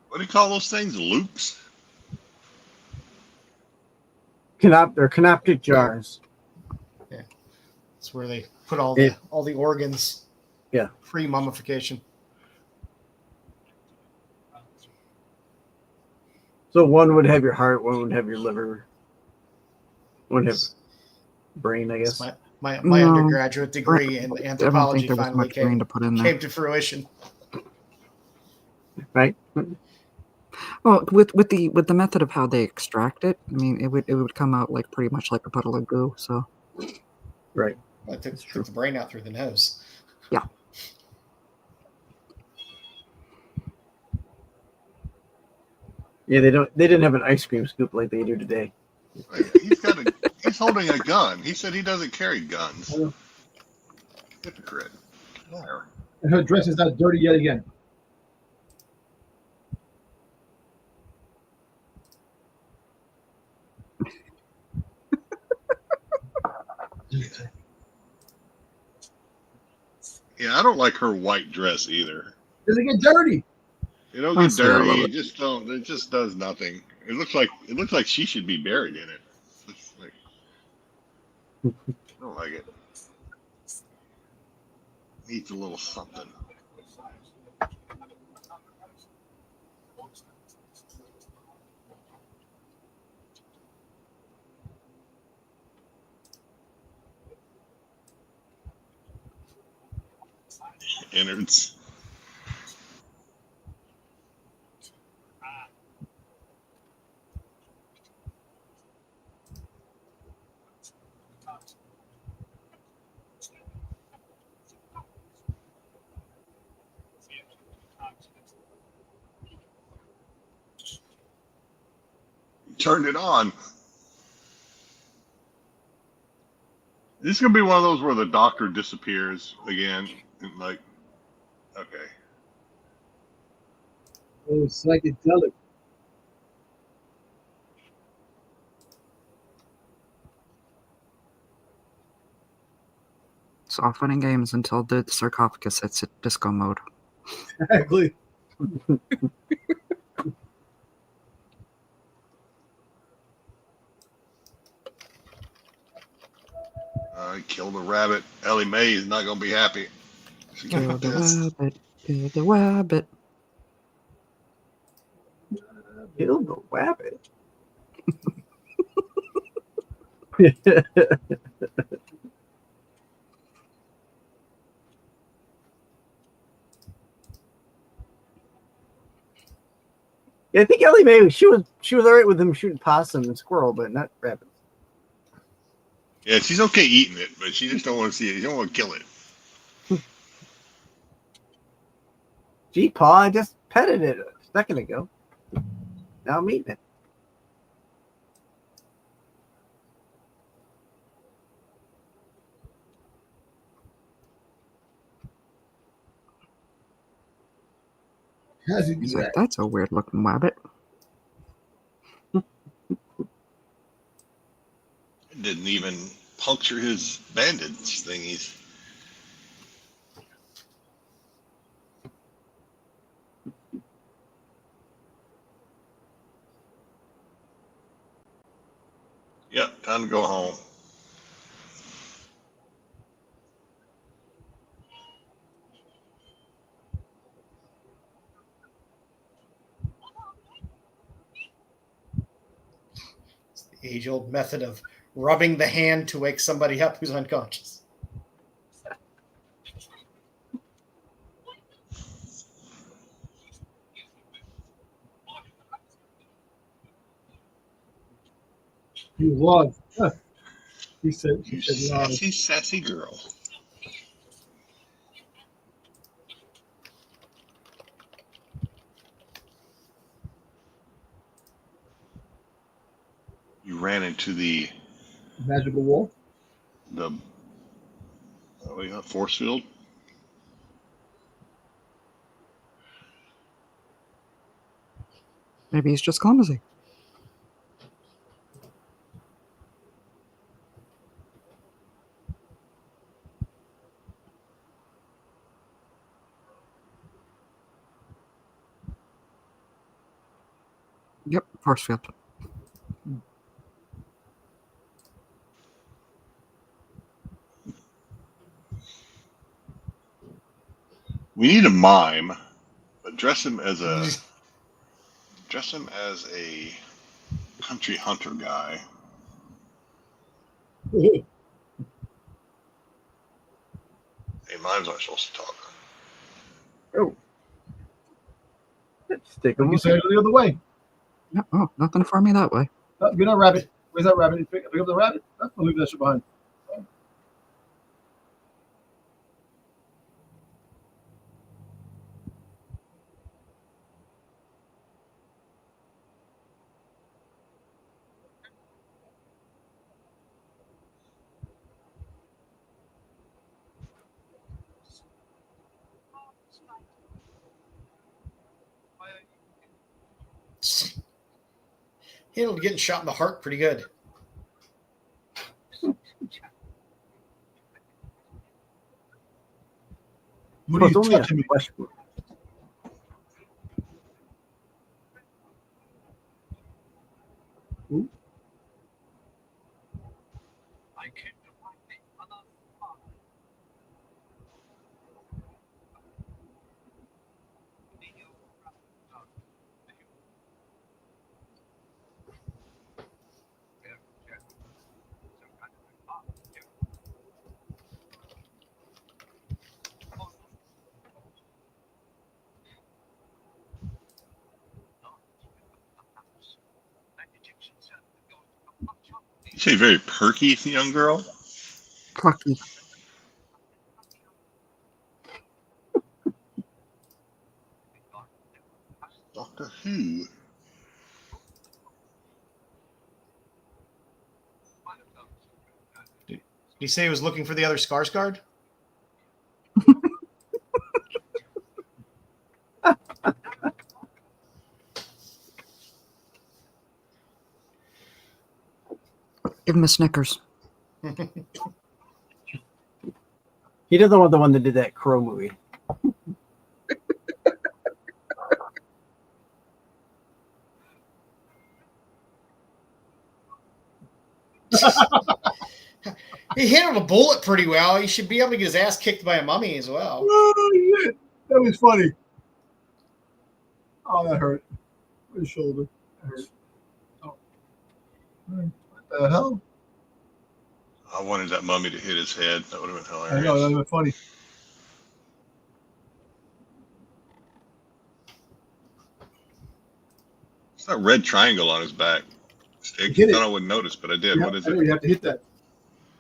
What do you call those things? Loops? They're canoptic jars. It's where they put all the organs. Yeah. Pre-mummification. So one would have your heart, one would have your liver, one would have brain, I guess. My No. undergraduate degree in I don't anthropology think there was finally much brain to put in there. came to fruition. Right? Well, with the method of how they extract it, I mean, it would come out like pretty much like a puddle of goo. So Right. I took the brain out through the nose. Yeah, they didn't have an ice cream scoop like they do today. He's holding a gun. He said he doesn't carry guns. Oh. Hypocrite. Liar. And her dress is not dirty yet again. Yeah, I don't like her white dress either. Does it get dirty? It don't get Honestly, I love dirty. it. It just don't. It just does nothing. It looks like she should be buried in it. It's like, I don't like it. Needs a little something. Innards. turned it on. This is gonna be one of those where the doctor disappears again, and like, okay. Oh, psychedelic. It's all fun and games until the sarcophagus hits disco mode. Exactly. I killed a rabbit. Ellie Mae is not gonna be happy. She Kill got the this. rabbit, kill the rabbit. Kill the rabbit. Yeah, I think Ellie Mae she was all right with him shooting possum and squirrel, but not rabbits. Yeah, she's okay eating it, but she just don't want to see it. She don't want to kill it. Gee, Paul, I just petted it a second ago. Now I'm eating it. How's he do He's that? like, that's a weird looking rabbit. It didn't even puncture his bandage thingies. Yep, time to go home. It's the age-old method of rubbing the hand to wake somebody up who's unconscious. He was. Huh. He said, You no. sassy, sassy girl. You ran into the Magical wall. what do you got, force field. Maybe he's just clumsy. Yep, force field. We need a mime, but dress him as a country hunter guy. Hey, mimes aren't supposed to talk. Oh. Stick him. You said the other way. No, oh, nothing for me that way. Oh, you're not rabbit. Where's that rabbit? Pick up the rabbit. Oh, I'll leave that shit behind. Handled getting shot in the heart pretty good. What Oh, are it's you only a touching me? question. You say very perky young girl? Plucky. Doctor Who. you say he was looking for the other Skarsgård? Give him a Snickers. He doesn't want the one that did that Crow movie. He handled a bullet pretty well. He should be able to get his ass kicked by a mummy as well. Oh, yeah. That was funny. Oh, that hurt. My shoulder. That hurt. Oh. What the hell? I wanted that mummy to hit his head. That would have been hilarious. I know, that would have been funny. It's that red triangle on his back. Stick. Hit I it. thought I wouldn't notice, but I did. Yeah, What is I know, it? you have to hit that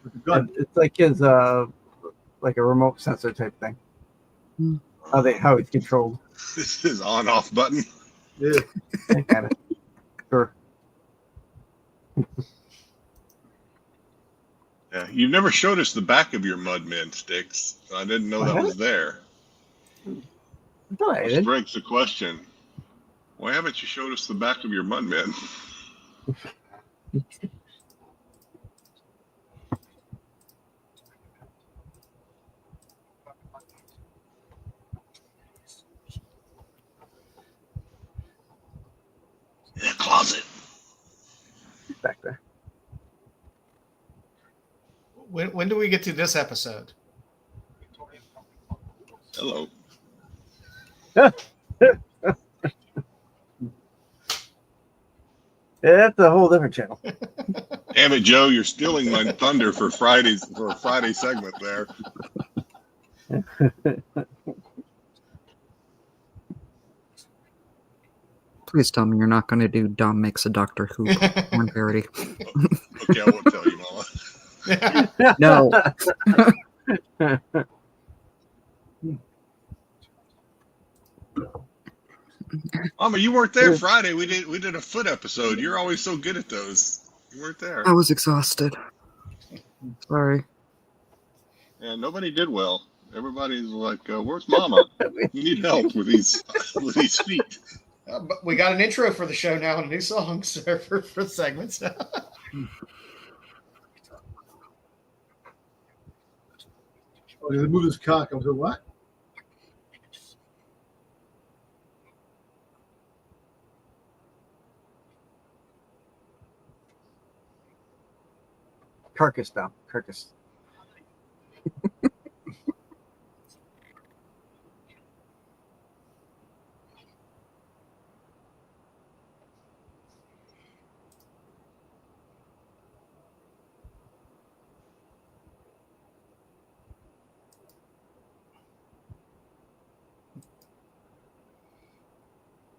with the gun. It's like his like a remote sensor type thing. How it's controlled. This is on-off button. Yeah. Kind of. Sure. Yeah, you've never showed us the back of your Mudmen sticks. So I didn't know I that was haven't. there. I thought I Which did. begs the question: why haven't you showed us the back of your Mudmen? In the closet. Back there. When do we get to this episode? Hello. Yeah, that's a whole different channel. Damn it, Joe! You're stealing my thunder for Friday segment there. Please tell me you're not going to do Dom Makes a Doctor Who porn parody. Okay, I won't tell you, Mama. No. Mama, you weren't there Friday. We did a foot episode. You're always so good at those. You weren't there. I was exhausted. Sorry. Yeah, nobody did well. Everybody's like, "Where's Mama? We need help with these feet." But we got an intro for the show now and new songs for segments. Oh, they moved his cock. I was like, what? Carcass now. Carcass.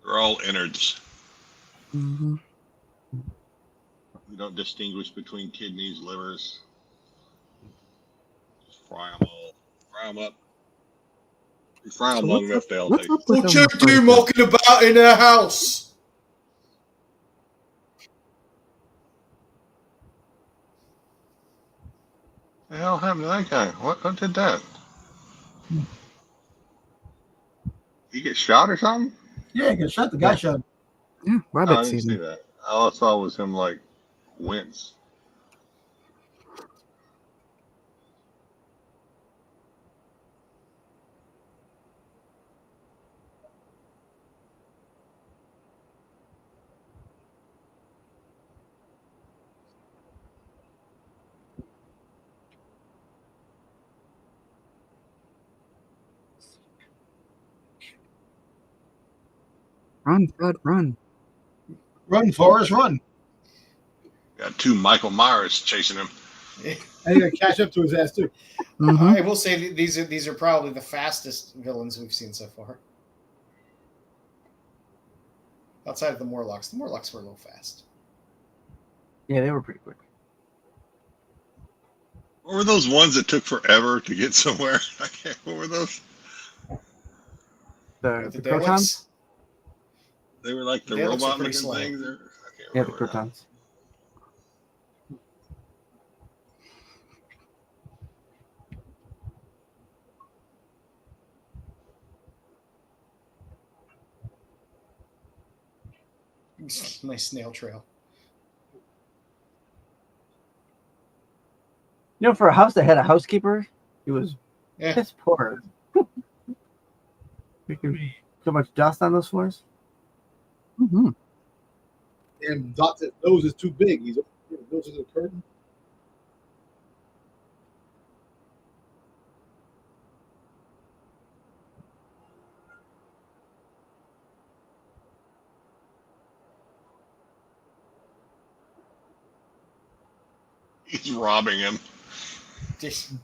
They're all innards. Hmm. We don't distinguish between kidneys, livers. Just fry them all. Fry them up. You fry them So long enough, they'll What's taste. up with What them you do mocking about in the house? The hell happened to that guy? What did that? He get shot or something? Yeah, he got shot. The guy shot him. Yeah, Oh, I rabbit didn't see season. that. All I saw was him like wince. Run, Fred, run. Run, Forrest, run. Got two Michael Myers chasing him. And he got to catch up to his ass, too. Mhm. I will say that these are probably the fastest villains we've seen so far. Outside of the Morlocks. The Morlocks were a little fast. Yeah, they were pretty quick. What were those ones that took forever to get somewhere? What were those? The The Crotons? Daleks. They were like the Daleks are robot pretty looking slow. things. I can't Yeah, the remember now. Crotons. Nice snail trail. You know, for a house that had a housekeeper, it was Yeah. piss poor. There could be so much dust on those floors. Hmm. And Doc's nose is too big. His nose is a curtain. He's robbing him. Just he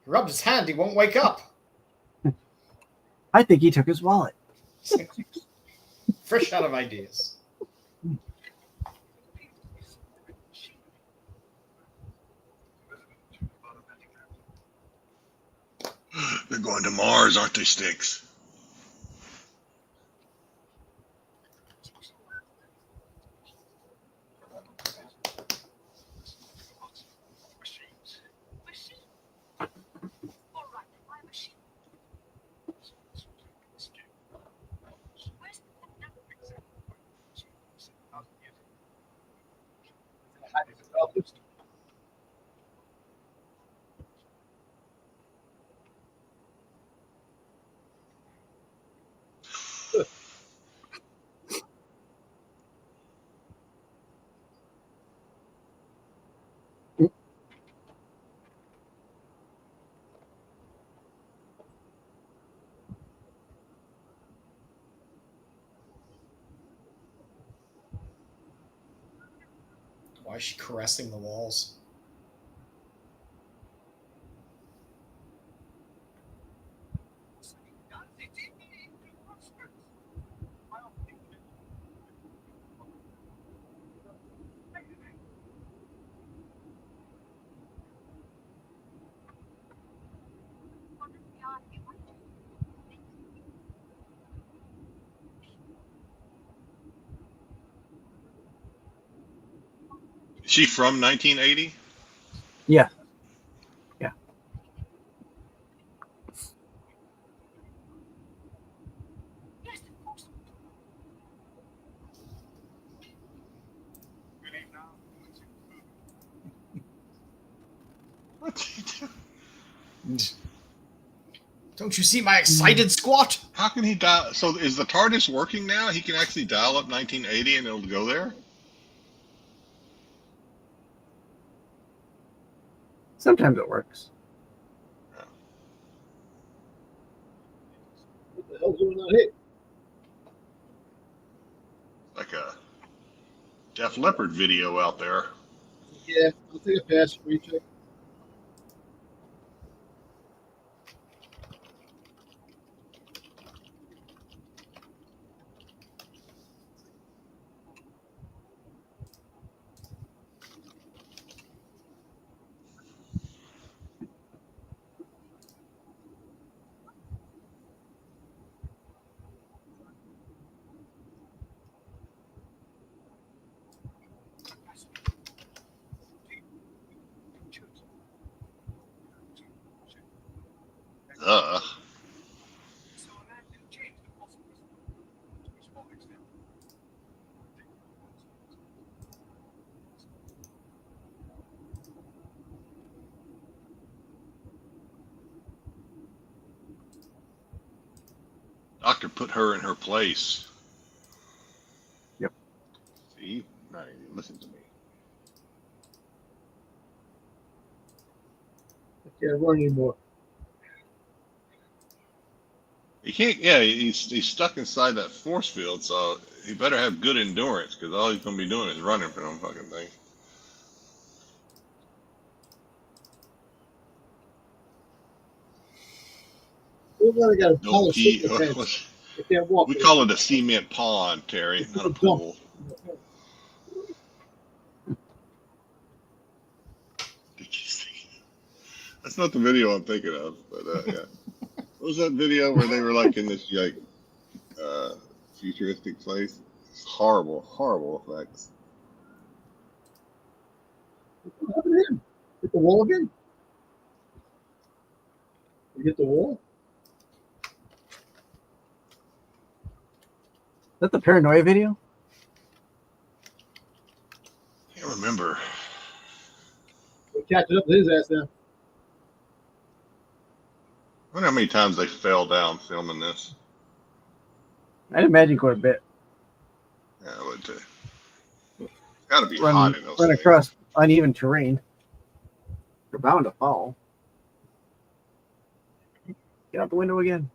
rubbed his hand. He won't wake up. I think he took his wallet. Fresh out of ideas. They're going to Mars, aren't they, Sticks? Why is she caressing the walls? Is she from 1980? Yeah. Yeah. What's he doing? Don't you see my excited squat? How can he dial? So is the TARDIS working now? He can actually dial up 1980 and it'll go there? Sometimes it works. What the hell's going on here? Like a Def Leppard video out there. Yeah, I'll take a pass. Recheck. Ugh. Doctor put her in her place. Yep. See? Not even listen to me. I can't run anymore. He can't. Yeah, he's stuck inside that force field, so he better have good endurance because all he's gonna be doing is running for them fucking thing. I got a No polish key. their heads. They can't walk. We call it a cement pond, Terry, not a pool. Did you see? That's not the video I'm thinking of, but yeah. What was that video where they were like in this like futuristic place? It's horrible, horrible effects. What happened to him? Hit the wall again? You hit the wall? that the paranoia video? Can't remember. We're catching up to his ass now. I wonder how many times they fell down filming this. I'd imagine quite a bit. Yeah, I would too. Got to be hot in those Run things. across uneven terrain. They're bound to fall. Get out the window again.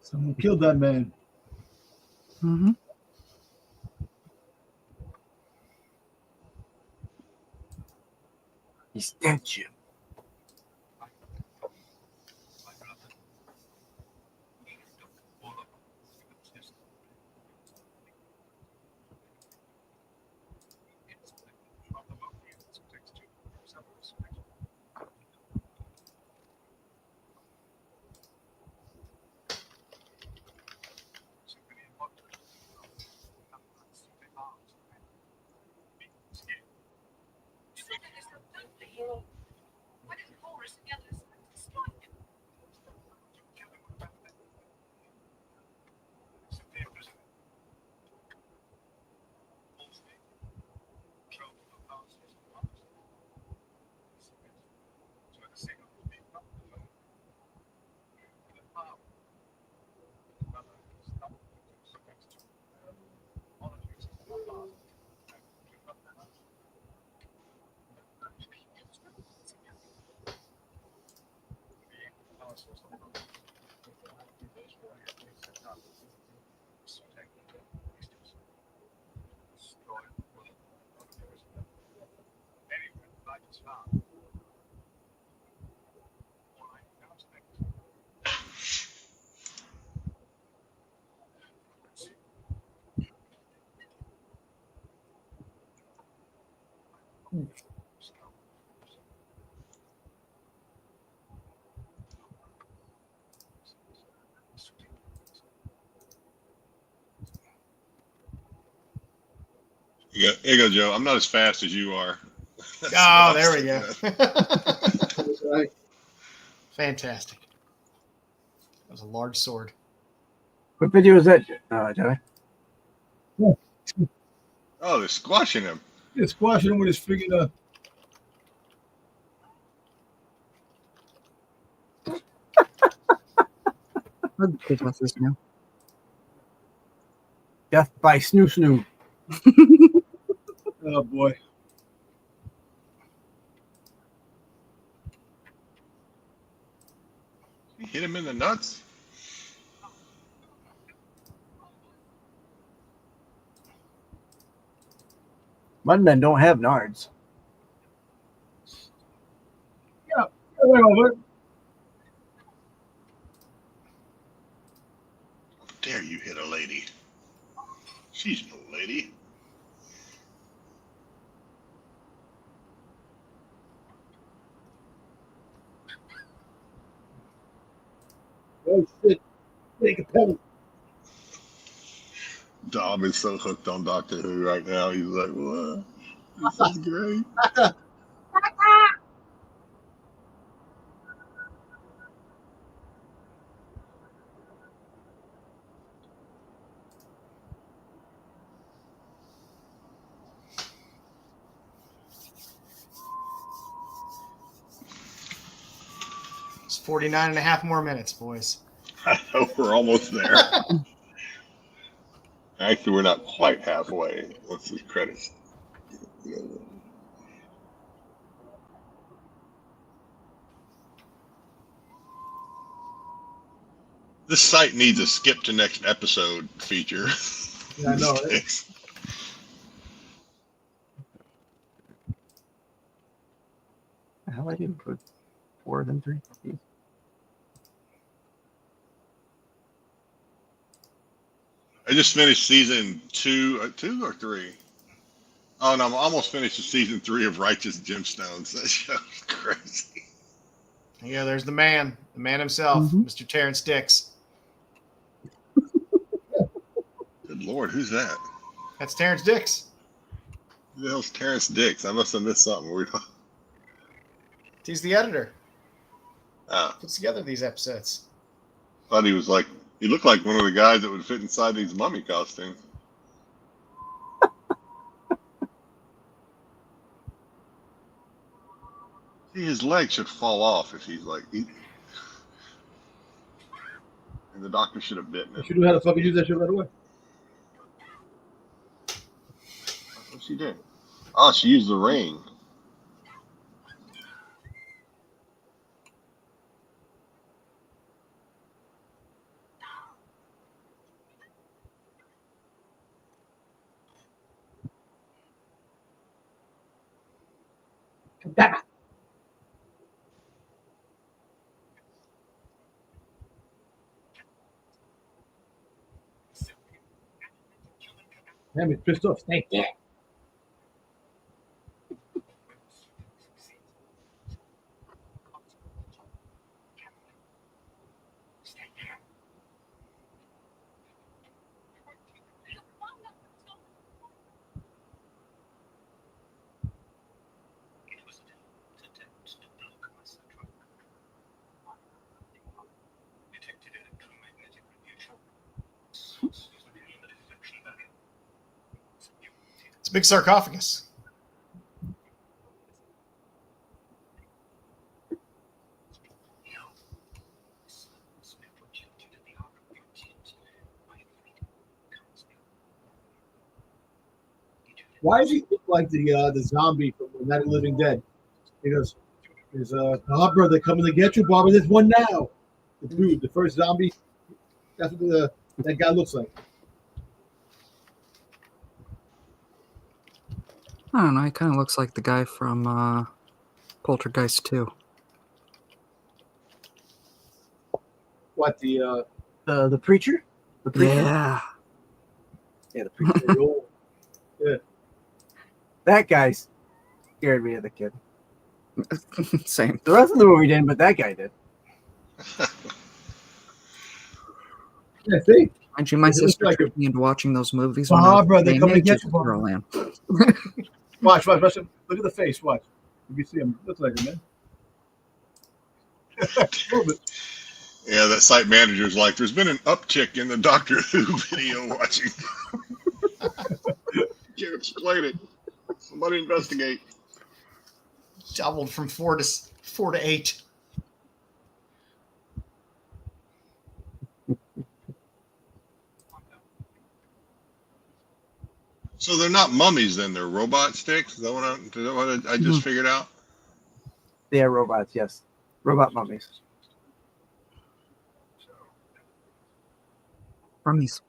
Someone killed that man. Mm-hmm. He's dead, Jim. Here you go, Joe. I'm not as fast as you are. That's Oh, what there I'm we go. saying. Fantastic. That was a large sword. What video is that, Johnny? Oh, they're squashing him. Yeah, squashing him with his freaking I'd take off this now. Death by Snoo Snoo. oh boy. He hit him in the nuts. Mudmen don't have nards. Over. How dare you hit a lady? She's no lady. Oh shit. Take a penny. Dom is so hooked on Doctor Who right now. He's like, what? This is great. It's 49 and a half more minutes, boys. I know we're almost there. Actually, we're not quite halfway. Once the credits. This site needs a skip to next episode feature. Yeah, I know, right? How I didn't put 4 than 3. I just finished season 2, 2 or 3. Oh no, I'm almost finished with season 3 of Righteous Gemstones. That show's crazy. Yeah, there's the man himself, Mhm. Mr. Terrence Dix. Good Lord, who's that? That's Terrence Dix. Who the hell's Terrence Dix? I must have missed something. He's the editor. Ah, Puts together these episodes. thought he was like, he looked like one of the guys that would fit inside these mummy costumes. See, his leg should fall off if he's like, and the doctor should have bitten You him. should know how to fucking use that shit right away. What she did? Oh, she used the ring. Damn, it's pissed off. Thank you. It's a big sarcophagus. Why does he look like the zombie from Night of the Living Dead? He goes, "There's a hot brother coming to get you, Barbara. There's one now." The dude, the first zombie. That's what that guy looks like. I don't know. He kind of looks like the guy from Poltergeist 2. What The preacher? The preacher? Yeah. Yeah, the preacher. the old That guy scared me as a kid. Same. The rest of the movie didn't, but that guy did. yeah, see? Mind you, my It looks sister like tricked me into watching those movies when I was Barbara, they come to teenager get you, Barbara. Land. Watch. Look at the face. Watch. If you see him, looks like him, man. Move it. Yeah, that site manager's like, there's been an uptick in the Doctor Who video watching. Can't explain it. Somebody investigate. Doubled from 4 to 8. So they're not mummies then, they're robot sticks? Is that what I just figured out? They are robots, yes. Robot mummies. Rummies.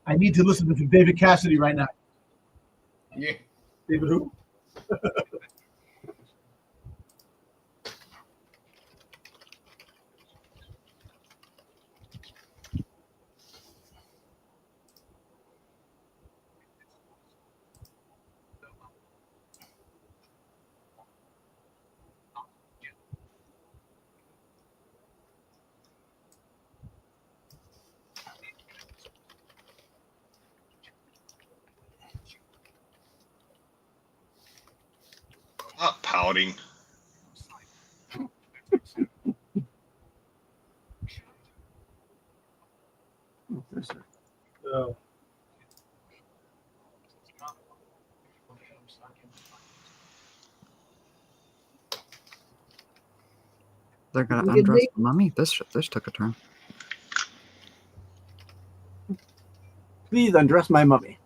I need to listen to David Cassidy right now. Yeah. David who? Not pouting. They're gonna Look at undress me. the mummy. This took a turn. Please undress my mummy.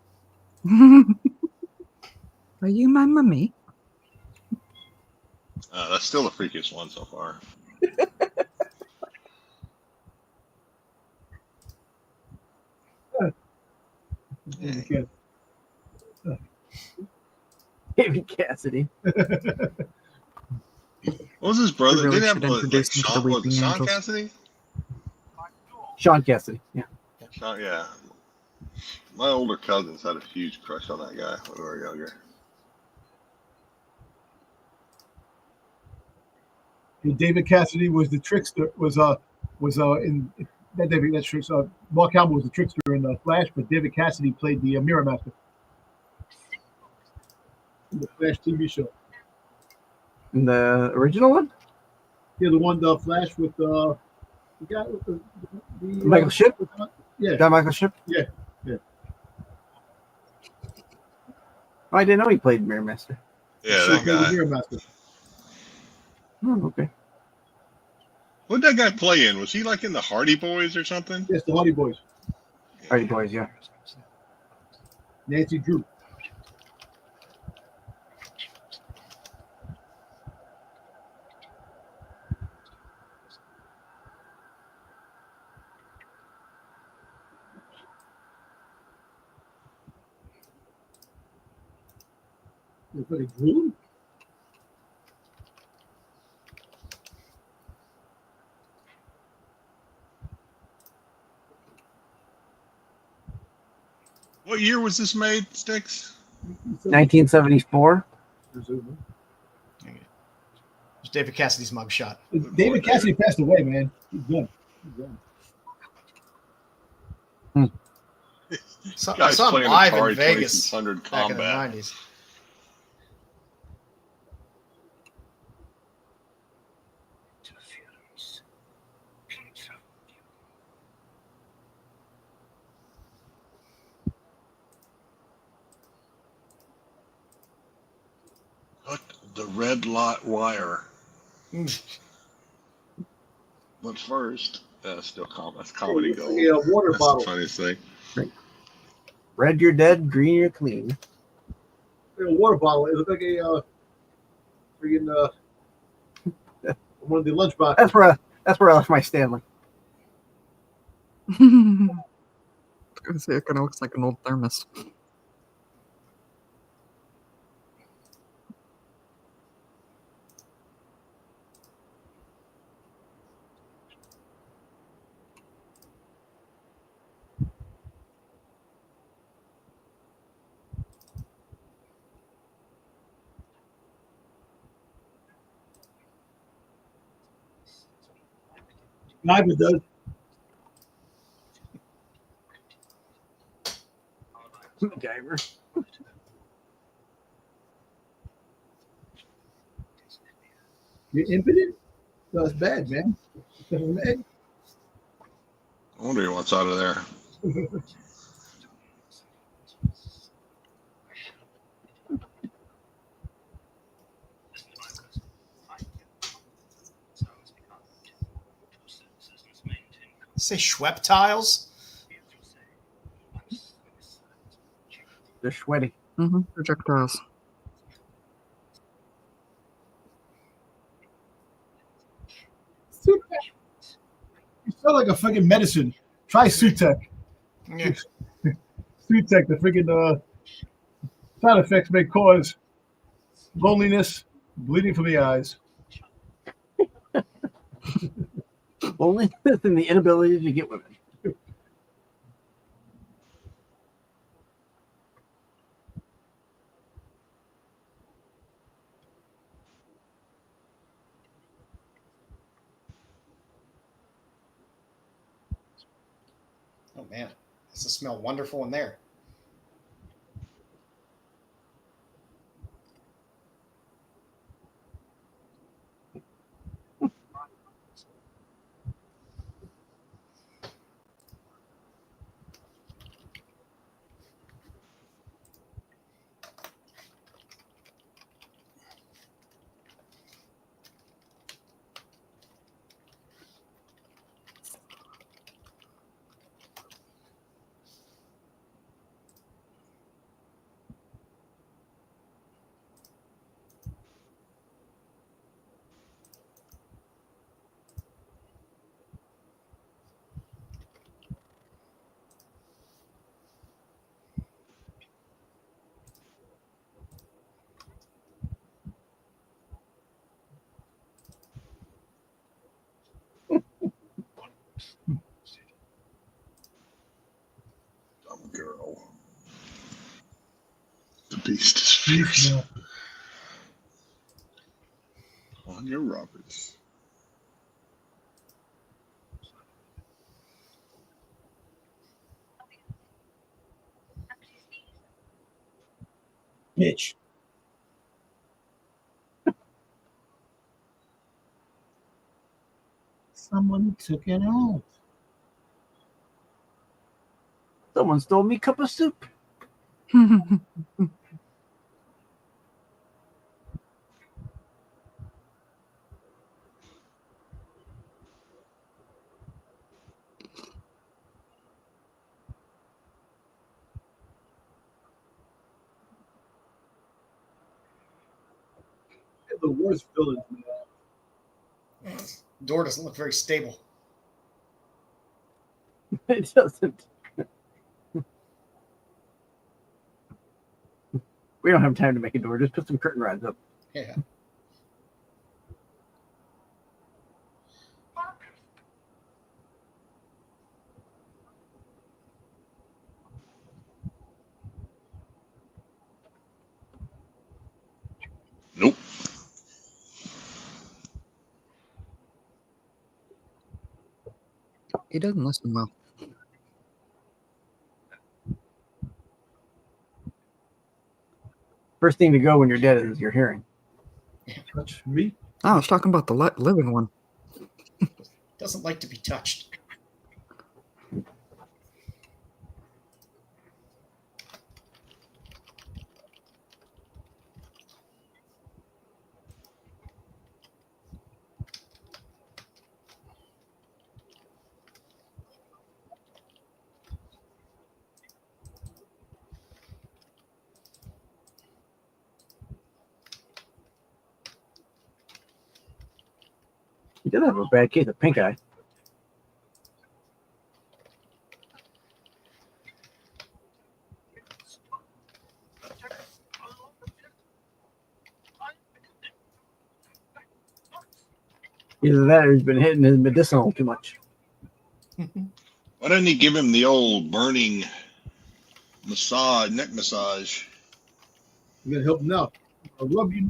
Are you my mummy? That's still the freakiest one so far. Yeah. David Cassidy. What was his brother? We really Did he have should introduce him to the Sean, was it Weeping Sean Angels. Cassidy? Sean Cassidy. Yeah. Sean, yeah. My older cousins had a huge crush on that guy when we were younger. And David Cassidy was the trickster. Was in that David that's trickster. Mark Hamill was the trickster in Flash, but David Cassidy played the Mirror Master in the Flash TV show. And the original one, Yeah, the one the Flash with the guy with the Michael Shipp. Yeah, John Michael Shipp. Yeah. Oh, I didn't know he played Mirror Master. Yeah, He that played the guy. Mirror Master. Oh, okay. What did that guy play in? Was he like in the Hardy Boys or something? Yes, the Hardy Boys. Hardy Boys, yeah. Nancy Drew. Everybody Drew? What year was this made, Sticks? 1974. There's David Cassidy's mugshot. David Cassidy passed away, man. He's done. So, I Guy's saw him playing live Atari in Vegas 2600 back in the Combat. 90s. What? The Red Lot Wire. But first, still that's comedy gold. A water That's bottle. the funniest thing. Red, you're dead. Green, you're clean. A water bottle. It looked like a freaking one of the lunch boxes. That's where I left my Stanley. I was gonna say it kind of looks like an old thermos. Guyver does. MacGyver. You're impotent? No, that's bad, man. That's bad. I wonder what's out of there. Say Schwepp tiles? They're sweaty. Projectiles. You sound like a freaking medicine. Try Sutec. Yeah. Sutec, the freaking side effects may cause loneliness, bleeding from the eyes. Loneliness and the inability to get women. Oh man, this will smell wonderful in there. girl. The beast is fierce. Anya Roberts. Bitch. Someone took it out. Someone stole me cup of soup. They're the worst villains, man. Door doesn't look very stable. It doesn't. We don't have time to make a door. Just put some curtain rods up. Yeah. Nope. He doesn't listen well. First thing to go when you're dead is your hearing. Touch me. Oh, I was talking about the living one. Doesn't like to be touched. He does have a bad case of pink eye. Either that or he's been hitting his medicinal too much. Why didn't he give him the old burning massage, neck massage? I'm gonna help him out. I'll rub you.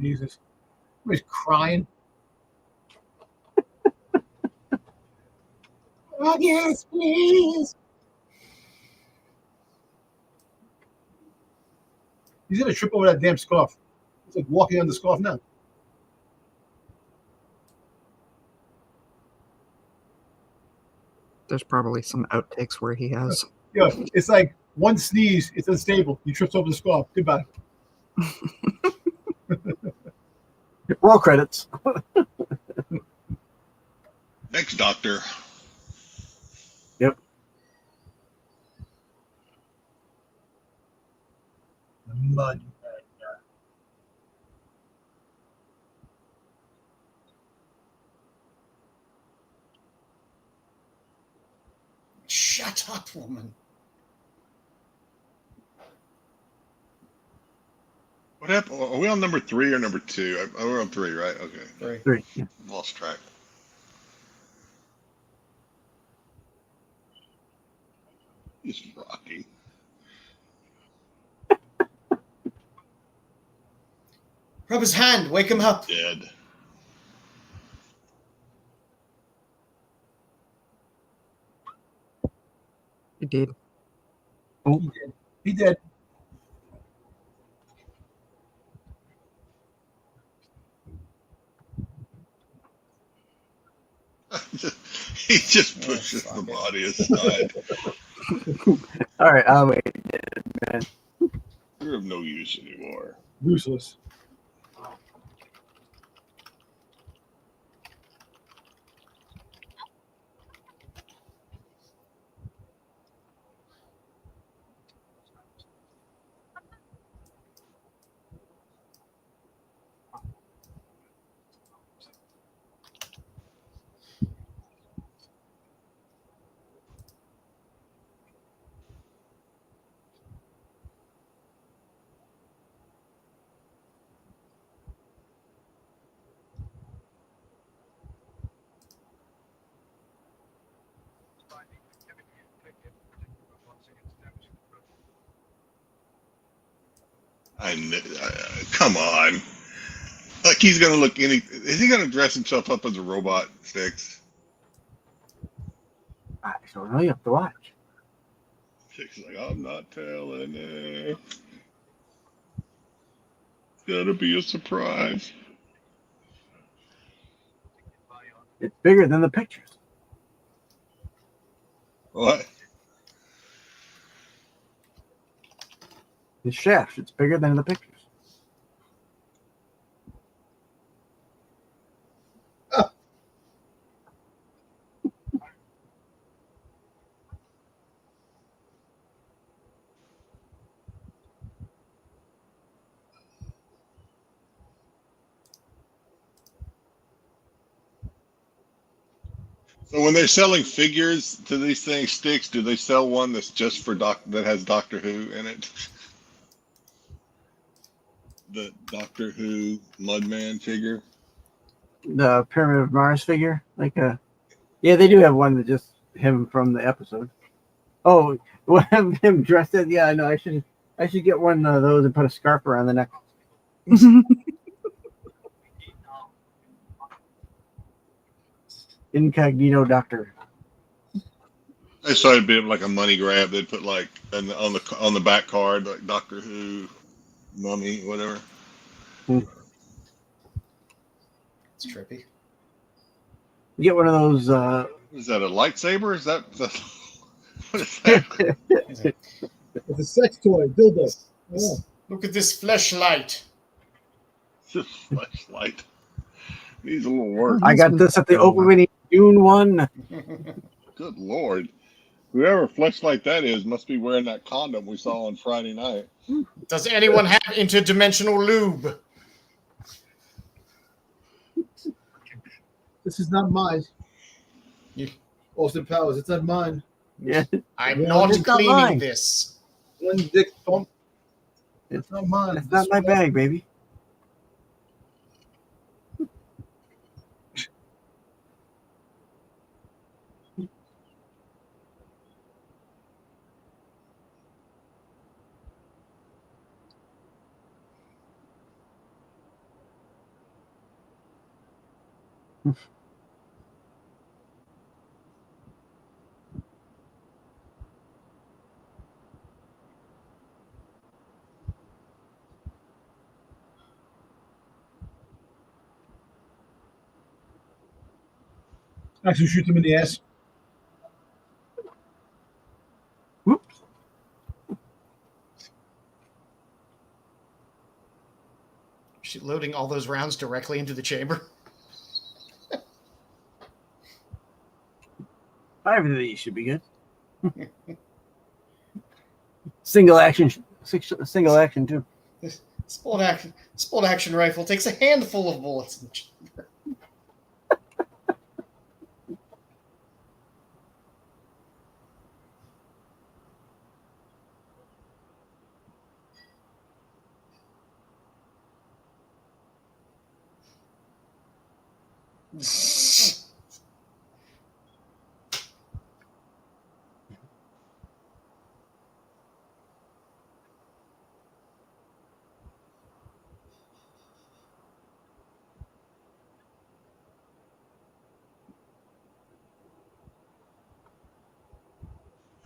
Jesus. He's crying. Oh, yes, please. He's gonna trip over that damn scarf. It's like walking on the scarf now. There's probably some outtakes where he has. Yeah, it's like one sneeze, it's unstable. He trips over the scarf. Goodbye. Roll credits. Next doctor. Yep. The mud. Shut up, woman. What happened? Are we on number 3 or number 2? We're on 3, right? Okay. Right. 3. Yeah. Lost track. He's rocking. Rub his hand. Wake him up. Dead. He did. He did. He just pushes the body aside. All right. I'll wait. Man. You're of no use anymore. Useless. Come on. Like he's gonna look any. Is he gonna dress himself up as a robot? Six. I don't know. You have to watch. Six is like, I'm not telling you. It's gonna be a surprise. It's bigger than the pictures. What? The shaft. It's bigger than the pictures. So when they're selling figures to these things, Sticks, do they sell one that's just for that has Doctor Who in it? The Doctor Who Mudman figure. The Pyramid of Mars figure, yeah, they do have one that just him from the episode. Oh, well, him dressed as, yeah, I know. I should get one of those and put a scarf around the neck. Incognito Doctor. I thought it'd be like a money grab. They'd put like on the back card like Doctor Who, Mummy, whatever. It's trippy. You get one of those. Is that a lightsaber? Is that what is that? It's a sex toy, dildo. Yeah. Look at this fleshlight. Just flashlight. Needs a little work. I got this at the opening June 1. Good Lord. Whoever fleshlight that is must be wearing that condom we saw on Friday night. Does anyone have interdimensional lube? This is not mine. You- Austin Powers, it's not mine. Yeah, I'm Yeah, not it's not cleaning mine. this. One dick pump. It's not mine. it's not my bag, baby. Actually, shoot him in the ass. Whoops. She loading all those rounds directly into the chamber. Everything should be good. Single action too. Sport action rifle takes a handful of bullets in the chamber.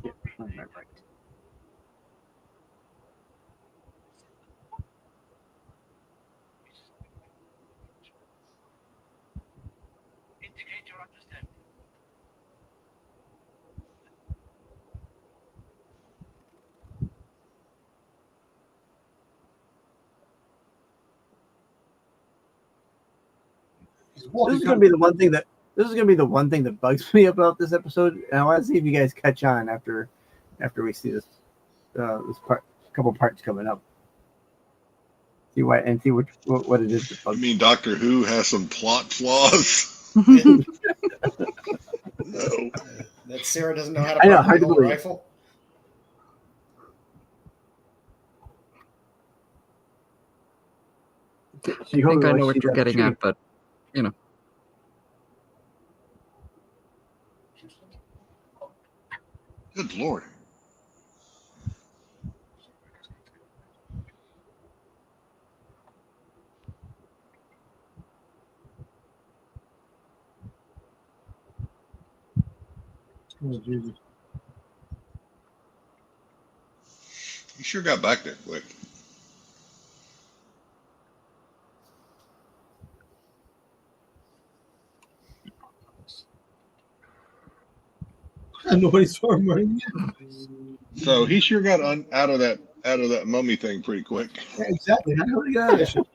Yeah, right. He's This walking. is gonna be the one thing that bugs me about this episode, and I want to see if you guys catch on after we see this couple parts coming up. See what it is that I bugs me. mean, Doctor Who has some plot flaws. No. That Sarah doesn't know how to I know, properly hard to hold a believe. rifle. I think I know what you're getting at, but Good Lord. Oh, Jesus. You sure got back there quick. And nobody saw him running in. So he sure got out of that mummy thing pretty quick. Yeah, exactly. How did he get out of that shit?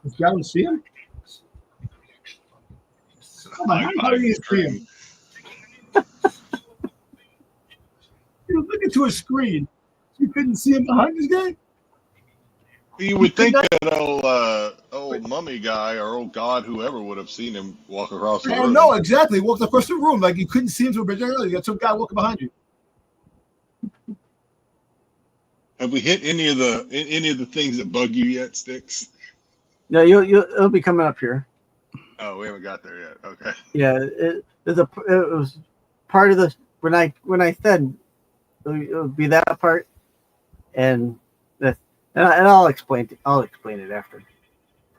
Does Gavin see him? Come on, how do you see him? He was looking to a screen. You couldn't see him behind this guy? You would think that old mummy guy or old god whoever would have seen him walk across the Oh, room. no, exactly. He walked across the room like you couldn't see him to a bit earlier. You got some guy walking behind you. Have we hit any of the things that bug you yet, Sticks? No, it'll be coming up here. Oh, we haven't got there yet. Okay. Yeah, it was part of the when I said it would be that part, and I'll explain it after.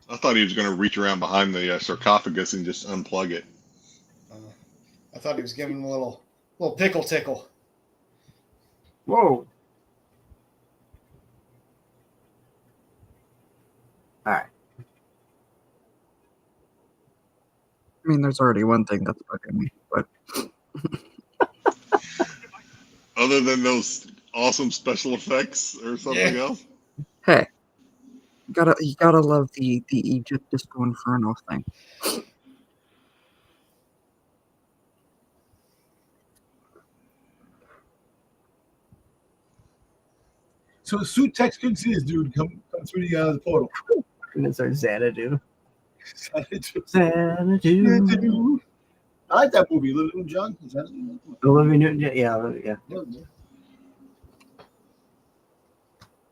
I thought he was going to reach around behind the sarcophagus and just unplug it. I thought he was giving him a little pickle tickle. Whoa! All right. I mean, there's already one thing that's bugging me, but Other than those awesome special effects or something else. hey, you gotta love the Egypt Disco Inferno thing. So Sutex couldn't see this dude come through the portal. And then starts Xanadu. Xanadu. Xanadu. I like that movie, Little Newton John. Xanadu. Olivia Newton. Yeah.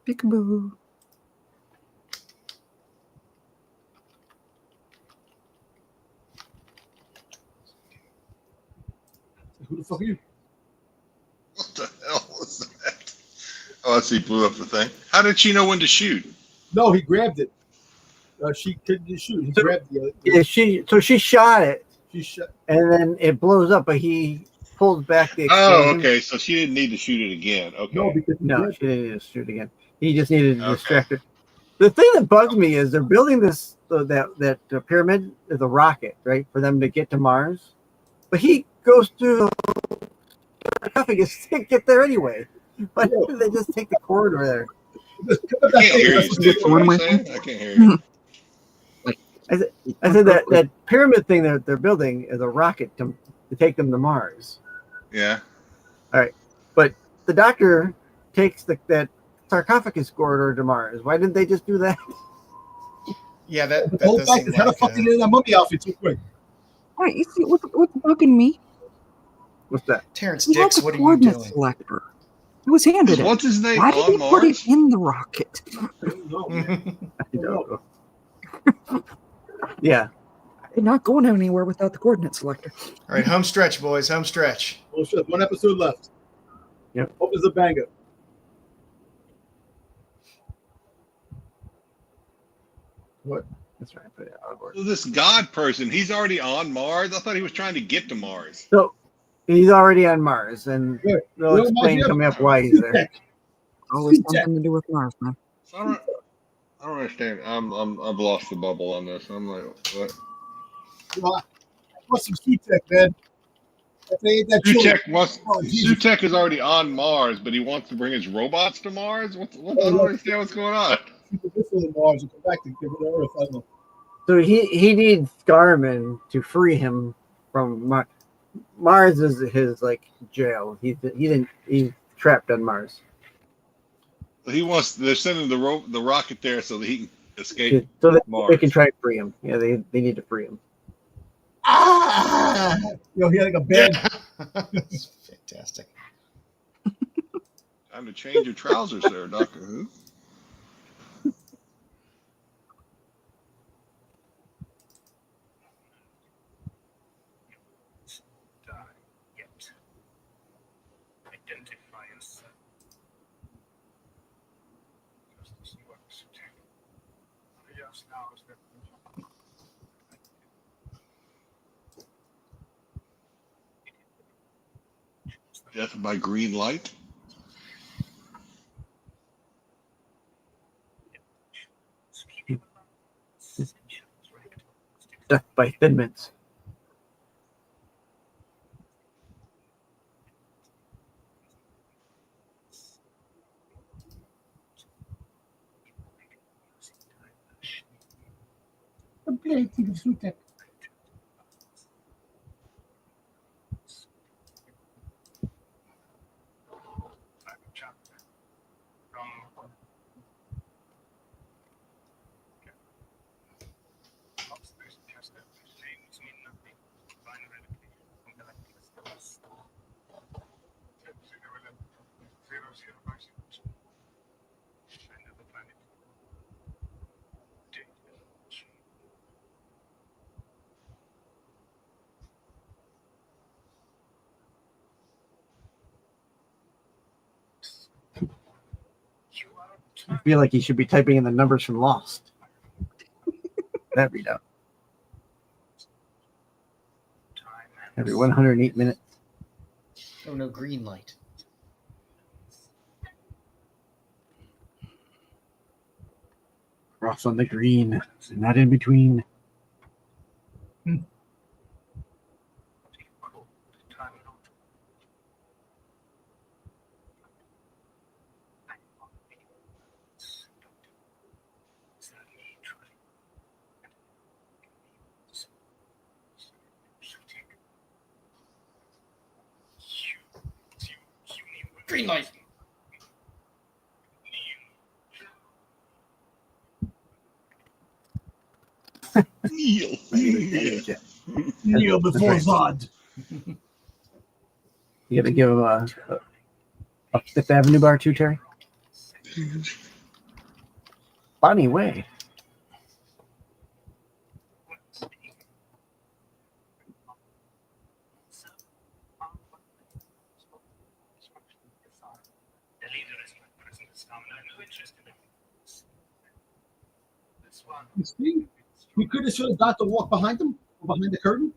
Peekaboo. Who the fuck are you? What the hell was that? Oh, I see. Blew up the thing. How did she know when to shoot? No, he grabbed it. She couldn't shoot. He grabbed the Yeah, she shot it, She shot. and then it blows up, but he pulls back the Oh, explosion. okay. So she didn't need to shoot it again. Okay. No, because he No, grabbed she didn't need to shoot again. He just needed to Okay. distract her. The thing that bugs me is they're building this that pyramid as a rocket, right, for them to get to Mars. But he goes through the sarcophagus to get there anyway. Why didn't they just take the corridor there? I can't hear you, Sticks. What are you saying? I can't hear you. I said that pyramid thing that they're building is a rocket to take them to Mars. Yeah. But the doctor takes that sarcophagus corridor to Mars. Why didn't they just do that? Yeah, that The whole does fact seem is how the like, fuck did he in that mummy outfit so quick? All right, you see what's bugging me? What's that? Terrence He had Dix, the what are you coordinate doing? selector. It was handed him. What's his name Why did on he put it Mars? in the rocket? I don't know, man. I don't know. Yeah. It's not going anywhere without the coordinate selector. All right, home stretch, boys. Home stretch. Oh shit, one episode left. Yep. Hope it's a banger. What? That's right. Put it out of order. So this God person, he's already on Mars. I thought he was trying to get to Mars. So he's already on Mars, and Yeah. they'll Well, explain Mars, coming up why he's there. Sutex. Always Sutex. something to do with Mars, man. So I don't understand. I've lost the bubble on this. I'm like, what? Well, what's some Sutex, man? If they ain't that chill. Oh, Jesus. Sutek is already on Mars, but he wants to bring his robots to Mars. I don't understand what's going on. People this on Mars and come back to give it to Earth. I don't know. So he needs Scarman to free him from Mars. Mars is his like jail. He's trapped on Mars. They're sending the rocket there so that he can escape So that Mars. they can try and free him. Yeah, they need to free him. Ah! Yo, he had like a bad. That's fantastic. Time to change your trousers there, Doctor Who. Death by green light. Death by Thin Mints. I feel like he should be typing in the numbers from Lost. That readout. Every 108 minutes. Oh no, green light. Cross on the green, not in between. Green light. Kneel. Kneel before Zod. You gotta give him a Fifth Avenue bar too, Terry? Bonnie Way. You see, we could have should have got to walk behind him, behind the curtain.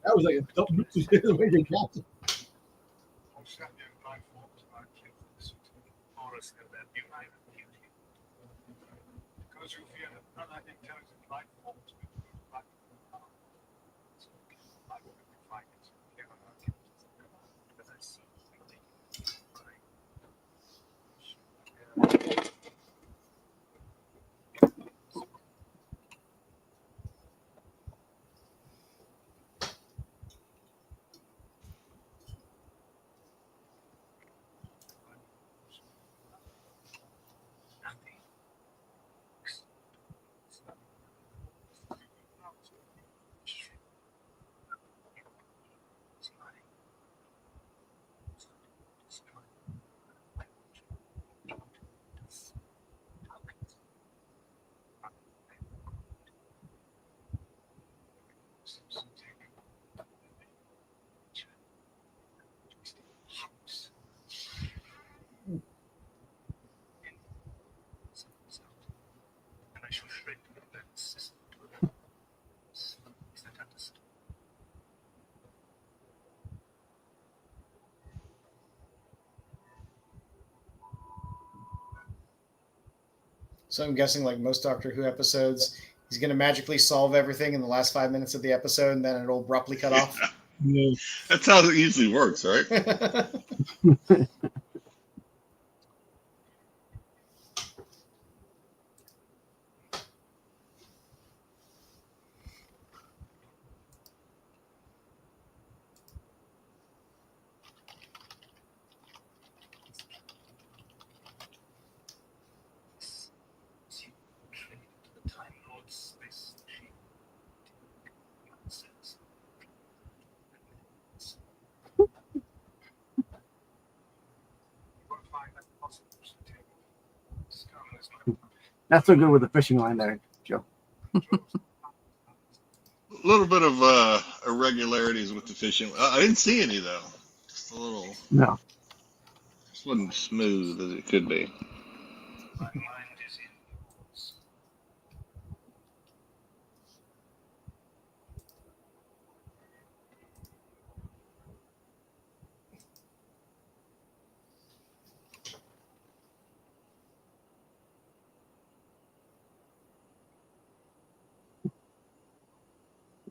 That was like a double way captain. So I'm guessing, like most Doctor Who episodes, he's going to magically solve everything in the last 5 minutes of the episode, and then it'll abruptly cut off. Yeah. That's how it usually works, right? Not so good with the fishing line there, Joe. little bit of irregularities with the fishing. I didn't see any though. Just a little. No. Just wasn't smooth as it could be.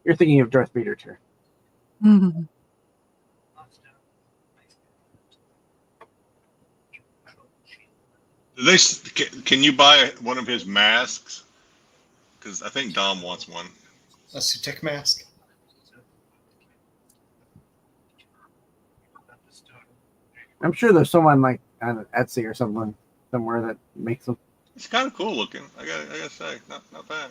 You're thinking of Darth Vader too. Mhm. Do they? Can you buy one of his masks? Because I think Dom wants one. A Sutek mask. I'm sure there's someone like on Etsy or someone somewhere that makes them. It's kind of cool looking. I gotta say, not bad.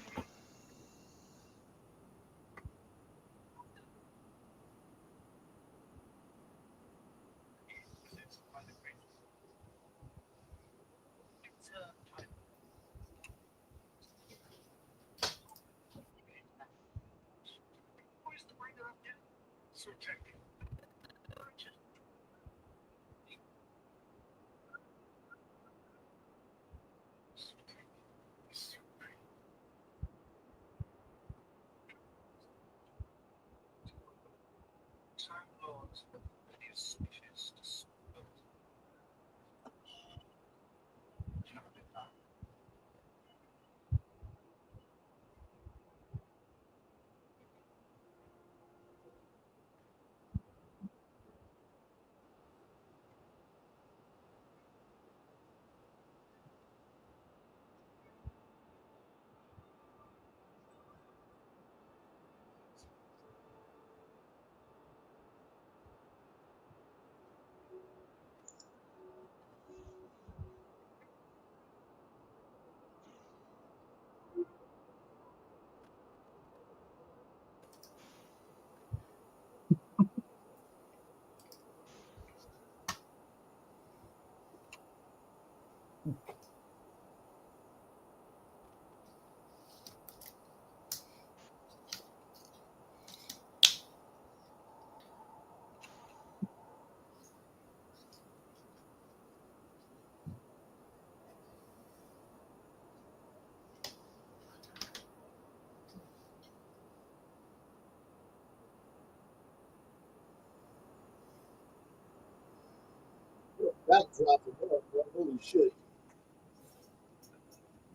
That dropped him off. Holy shit.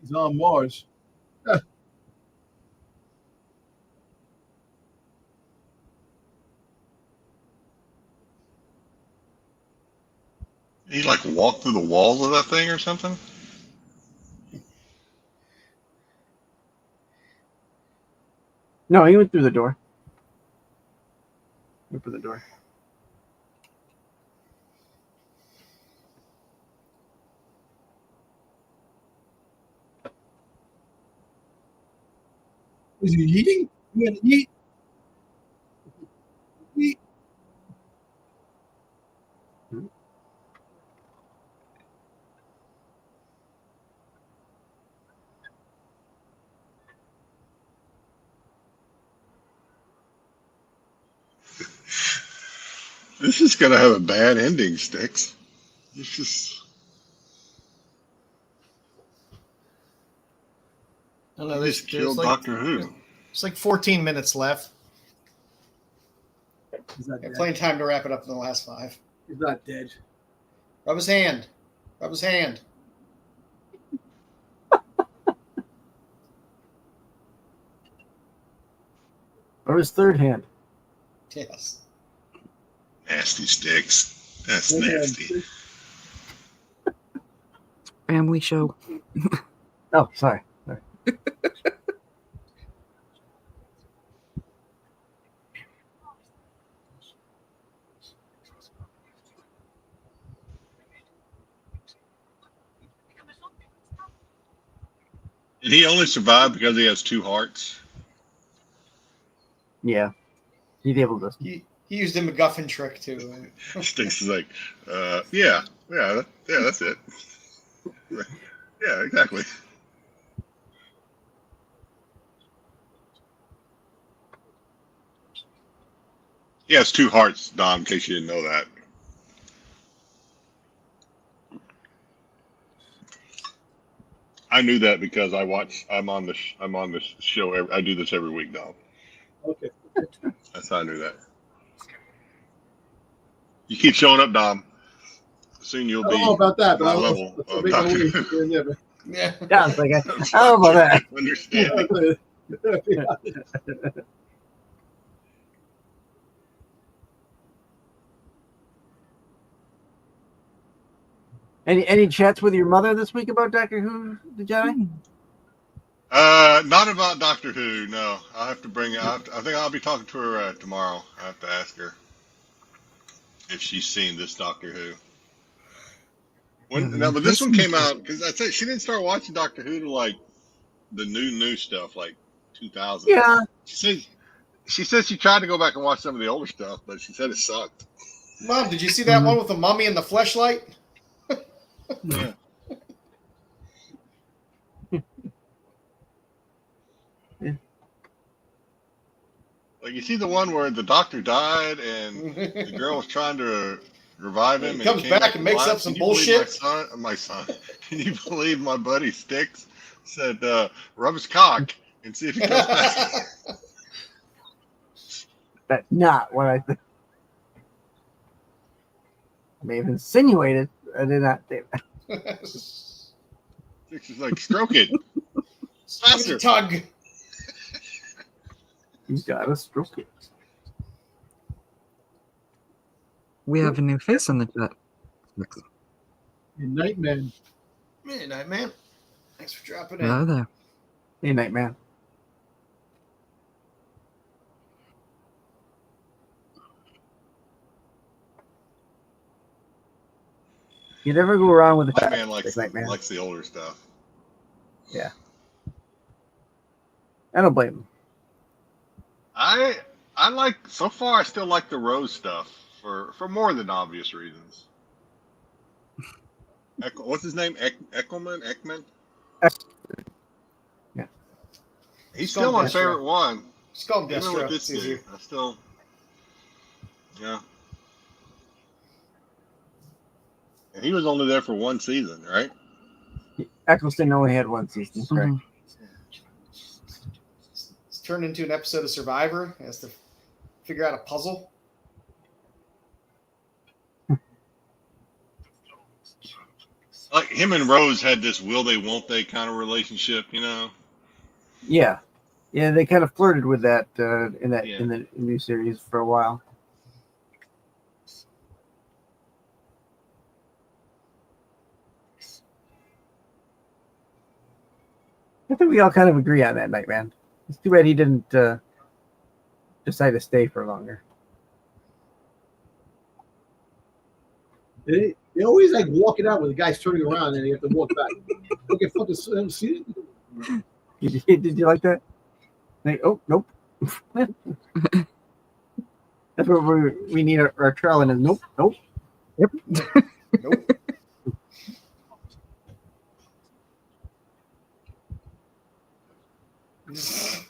He's on Mars. He like walked through the walls of that thing or something. No, he went through the door. Went through the door. Is he eating? You gonna eat? Eat. This is gonna have a bad ending, Sticks. This is. I don't know. He There's, just killed like, Doctor Who. There's like 14 minutes left. He's not Got dead. plenty of time to wrap it up in the last 5. He's not dead. Rub his hand. Rub his hand. Or his third hand. Yes. Nasty Sticks. That's Yeah. nasty. Family show. Oh, sorry. Sorry. Did he only survive because he has 2 hearts? Yeah. He'd able to. He used a MacGuffin trick too. Sticks is like, yeah, that's it. Yeah, exactly. He has two hearts, Dom. In case you didn't know that. I knew that because I'm on the show. I do this every week, Dom. Okay. That's how I knew that. You keep showing up, Dom. Soon you'll I be don't know about that, my but level let's of make my Doctor way Who. here and there, man. Yeah. Yeah, it's like, I don't know about that. Understanding. Any chats with your mother this week about Doctor Who, the Jedi? Not about Doctor Who. No, I have to bring it. I think I'll be talking to her tomorrow. I have to ask her if she's seen this Doctor Who. But this one came out because I said she didn't start watching Doctor Who to like the new stuff, like 2000. Yeah. She said she tried to go back and watch some of the older stuff, but she said it sucked. Mom, did you see that one with the mummy and the fleshlight? Yeah. Like you see the one where the doctor died and the girl was trying to revive him. He and comes came back and makes alive. up some Can you believe bullshit. My son. Can you believe my buddy Sticks said, "Rub his cock and see if he comes back." That's not what I think. I may have insinuated. I did not say that. Sticks is like, "Stroke it, faster." Tug. You gotta stroke it. We have a new face in the chat. Nightman. Midnight Man. Thanks for dropping in. Hello there. Hey, Nightman. You never go wrong with a Nightman Nightman. likes the older stuff. Yeah. I don't blame him. I like so far. I still like the Rose stuff for more than obvious reasons. What's his name? Ekman. Yeah. He's still my Destro. favorite one. Just call him Even Destro. with It's this easier. dude, I still, yeah. And he was only there for one season, right? Eccleston only had one season, correct? Mhm. It's turned into an episode of Survivor. He has to figure out a puzzle. Like him and Rose had this will they won't they kind of relationship, you know? Yeah. Yeah, they kind of flirted with that in Yeah. the new series for a while. I think we all kind of agree on that, Nightman. It's too bad he didn't decide to stay for longer. They always like walking out when the guy's turning around and they have to walk back. Okay, fucking see it? Did you like that? Like, oh, nope. That's what we need our trial in is nope, nope. Yep. Nope.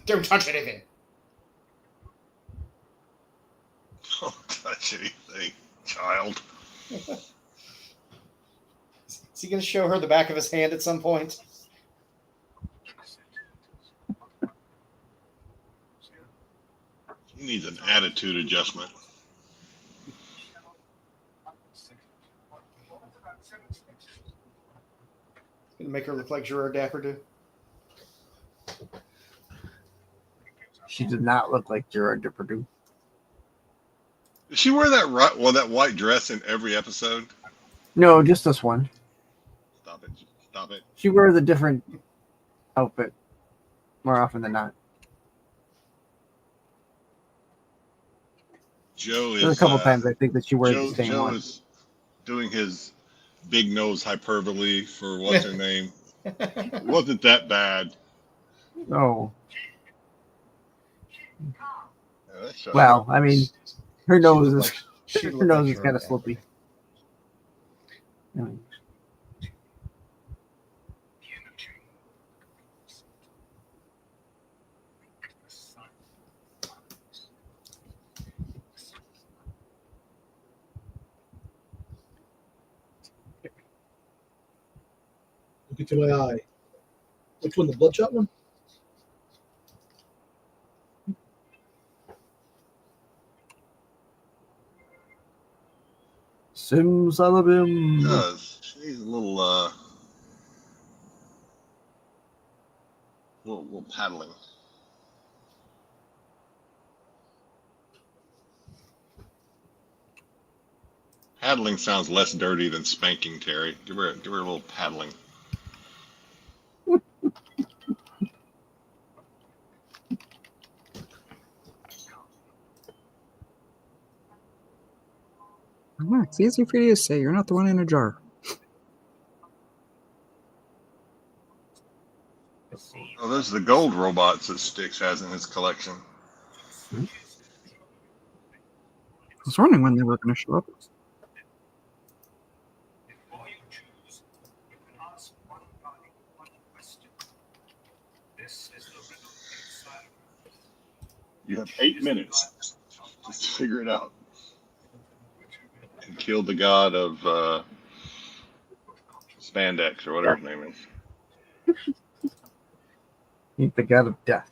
Don't touch anything. Don't touch anything, child. Is he going to show her the back of his hand at some point? He needs an attitude adjustment. Going to make her look like Gerard Depardieu. She did not look like Gerard Depardieu. Does she wear that white dress in every episode? No, just this one. Stop it! Stop it! She wears a different outfit more often than not. Joe is There's a couple times I think that she wears the same Joe one. is doing his big nose hyperbole for what's her name. It wasn't that bad. Oh, Yeah, that show- well, I mean, her nose is She her looked nose like is kind of Gerard slopey. Depardieu. Look into my eye. Which one? The bloodshot one? Simsalabim. Does she's a little paddling. Paddling sounds less dirty than spanking, Terry. Give her a little paddling. Oh, it's easy for you to say. You're not the one in a jar. Oh, those are the gold robots that Styx has in his collection. I was wondering when they were going to show up. You have 8 minutes just to figure it out. And kill the god of spandex or whatever his name is. He's the god of death.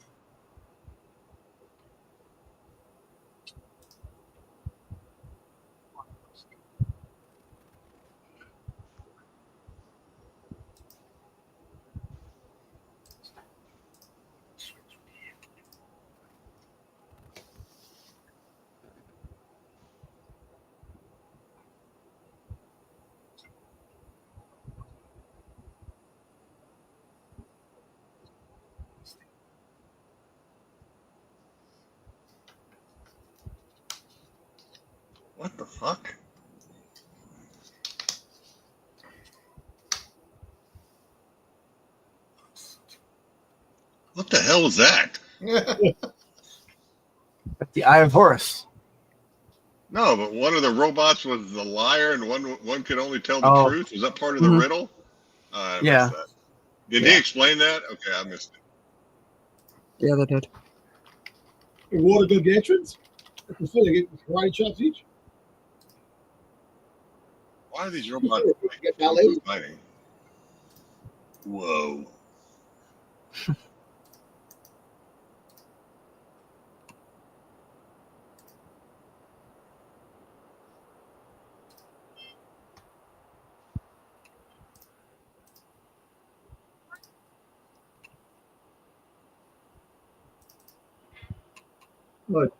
What the fuck? What the hell is that? That's the Eye of Horus. No, but one of the robots was the liar, and one could only tell the Oh. truth. Was that part of the Mhm. riddle? I Yeah. missed that. Did Yeah. he explain that? Okay, I missed it. Yeah, they did. The water gargantuans? Like you said, they get karate chops each. Why are these robots Get ballet. fighting? Whoa. What?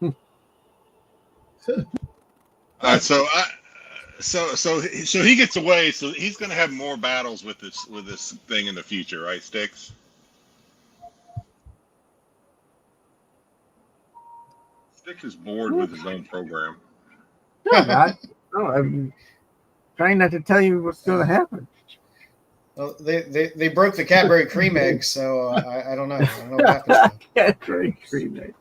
All right, so he gets away. So he's going to have more battles with this thing in the future, right, Styx? Styx is bored with his own program. No, I'm not. No, I'm trying not to tell you what's going to happen. Well, they broke the Cadbury cream egg, so I don't know. I don't know what happens. Now. That's very creepy. Is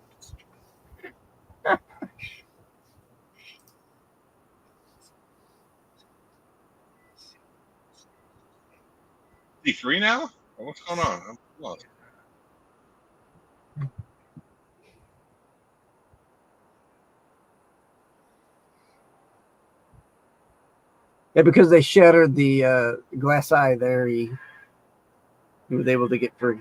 he free now? What's going on? I'm lost. Yeah, because they shattered the glass eye there, he was able to get free.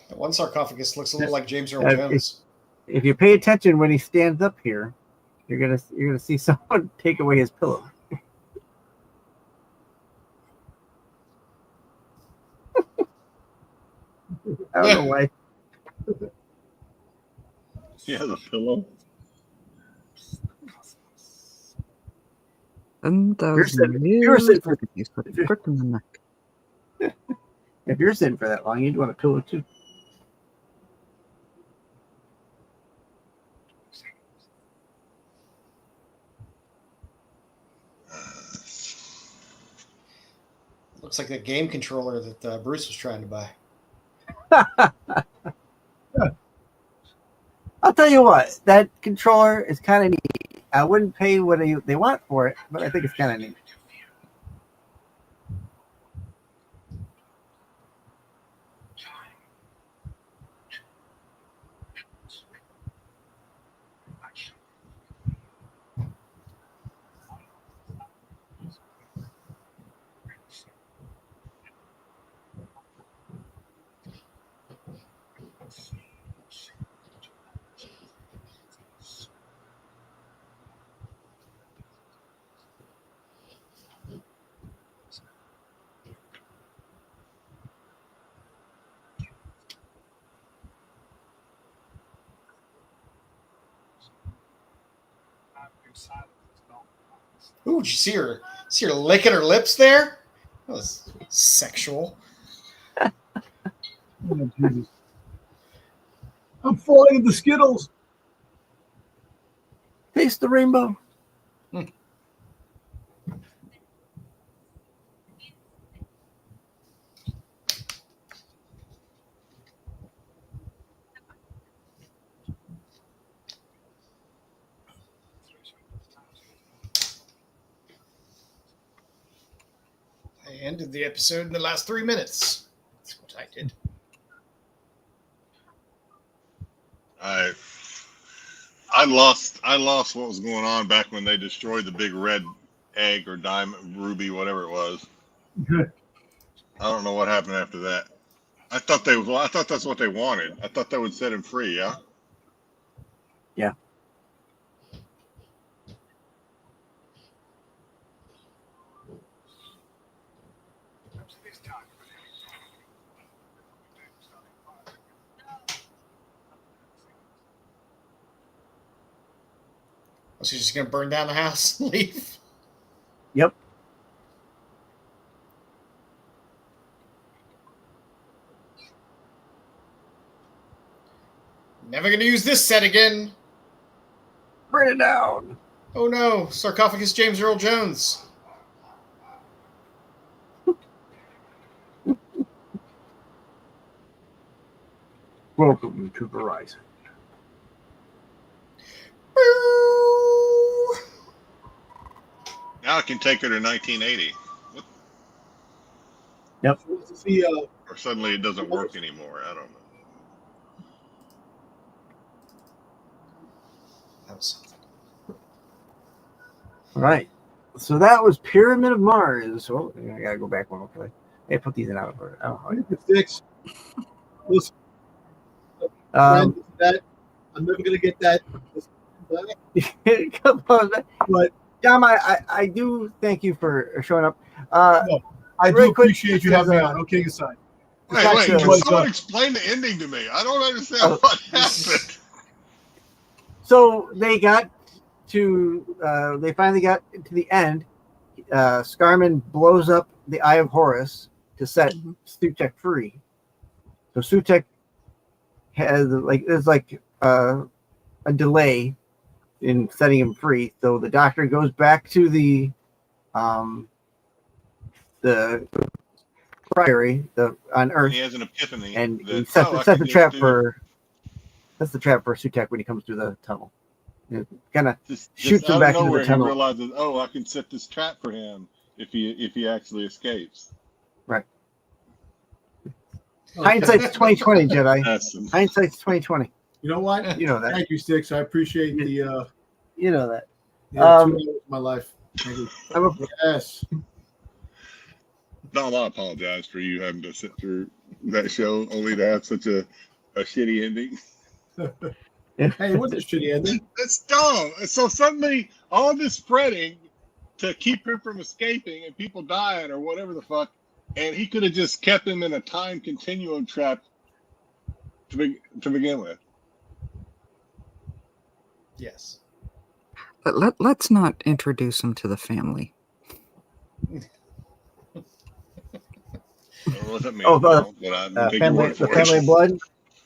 That one sarcophagus looks a little like James Earl Uh, Jones. If you pay attention when he stands up here, you're gonna see someone take away his pillow. I don't know why. He has a pillow. And You're sitting- years you're sitting- later, he's put a crook in the neck. If you're sitting for that long, you'd want a pillow too. Looks like the game controller that Bruce was trying to buy. I'll tell you what, that controller is kind of neat. I wouldn't pay what they want for it, but I think it's kind of neat. Ooh, did you see her? See her licking her lips there? That was sexual. Oh, Jesus. I'm falling into Skittles. Taste the rainbow. I ended the episode in the last 3 minutes. That's what I did. I lost what was going on back when they destroyed the big red egg or diamond, ruby, whatever it was. I don't know what happened after that. I thought that's what they wanted. I thought that would set him free. Yeah. Yeah. Was she just going to burn down the house and leave? Yep. Never going to use this set again. Burn it down. Oh no, sarcophagus James Earl Jones. Welcome to Verizon. Now I can take her to 1980. See, Or suddenly it doesn't work anymore. I don't know. That was something. All right. So that was Pyramid of Mars. Oh, I gotta go back one. Okay. Hey, put these in out of order. I don't know the sticks. Listen, how that I'm never gonna get that. Come on, man. But Dom, I do thank you for showing up. I do Really quick, appreciate you having me on. Okay, aside. Wait, Back to- can someone explain the ending to me? I don't understand what happened. So they got to, they finally got to the end. Scarman blows up the Eye of Horus to set Sutek free. So Sutek has there's a delay in setting him free. So the Doctor goes back to the priory on Earth, He has an epiphany. and he that, sets, oh, I sets can the trap just do- for that's the trap for Sutek when he comes through the tunnel. Kind of just shoots him out of back into the nowhere, tunnel. He realizes, oh, I can set this trap for him if he actually escapes. right. Hindsight's 2020, Jedi. That's Hindsight's 2020. You know what? You know that. Thank you, Sticks. I appreciate the You know that. 2 hours of my life. Thank you. I'm a, Yes. Dom, I apologize for you having to sit through that show only to have such a shitty ending. Hey, it wasn't a shitty ending. That's dumb. So suddenly, all this spreading to keep him from escaping and people dying or whatever the fuck, and he could have just kept him in a time continuum trap to begin with. Yes. But let's not introduce him to the family. What does that mean? Oh, But I'm gonna take your family, word the for it. family blood.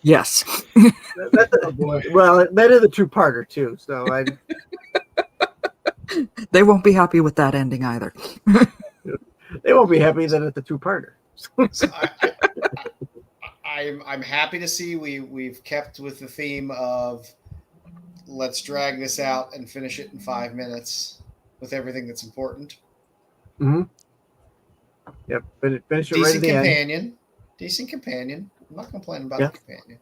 Yes. Oh boy. Well, that is a two-parter too. So They won't be happy with that ending either. they won't be happy that it's a two-parter. So I'm happy to see we've kept with the theme of let's drag this out and finish it in 5 minutes with everything that's important. Mm-hmm. Yep. Finish it right at Decent the end. companion. Decent companion. I'm not complaining about Yeah. the companion.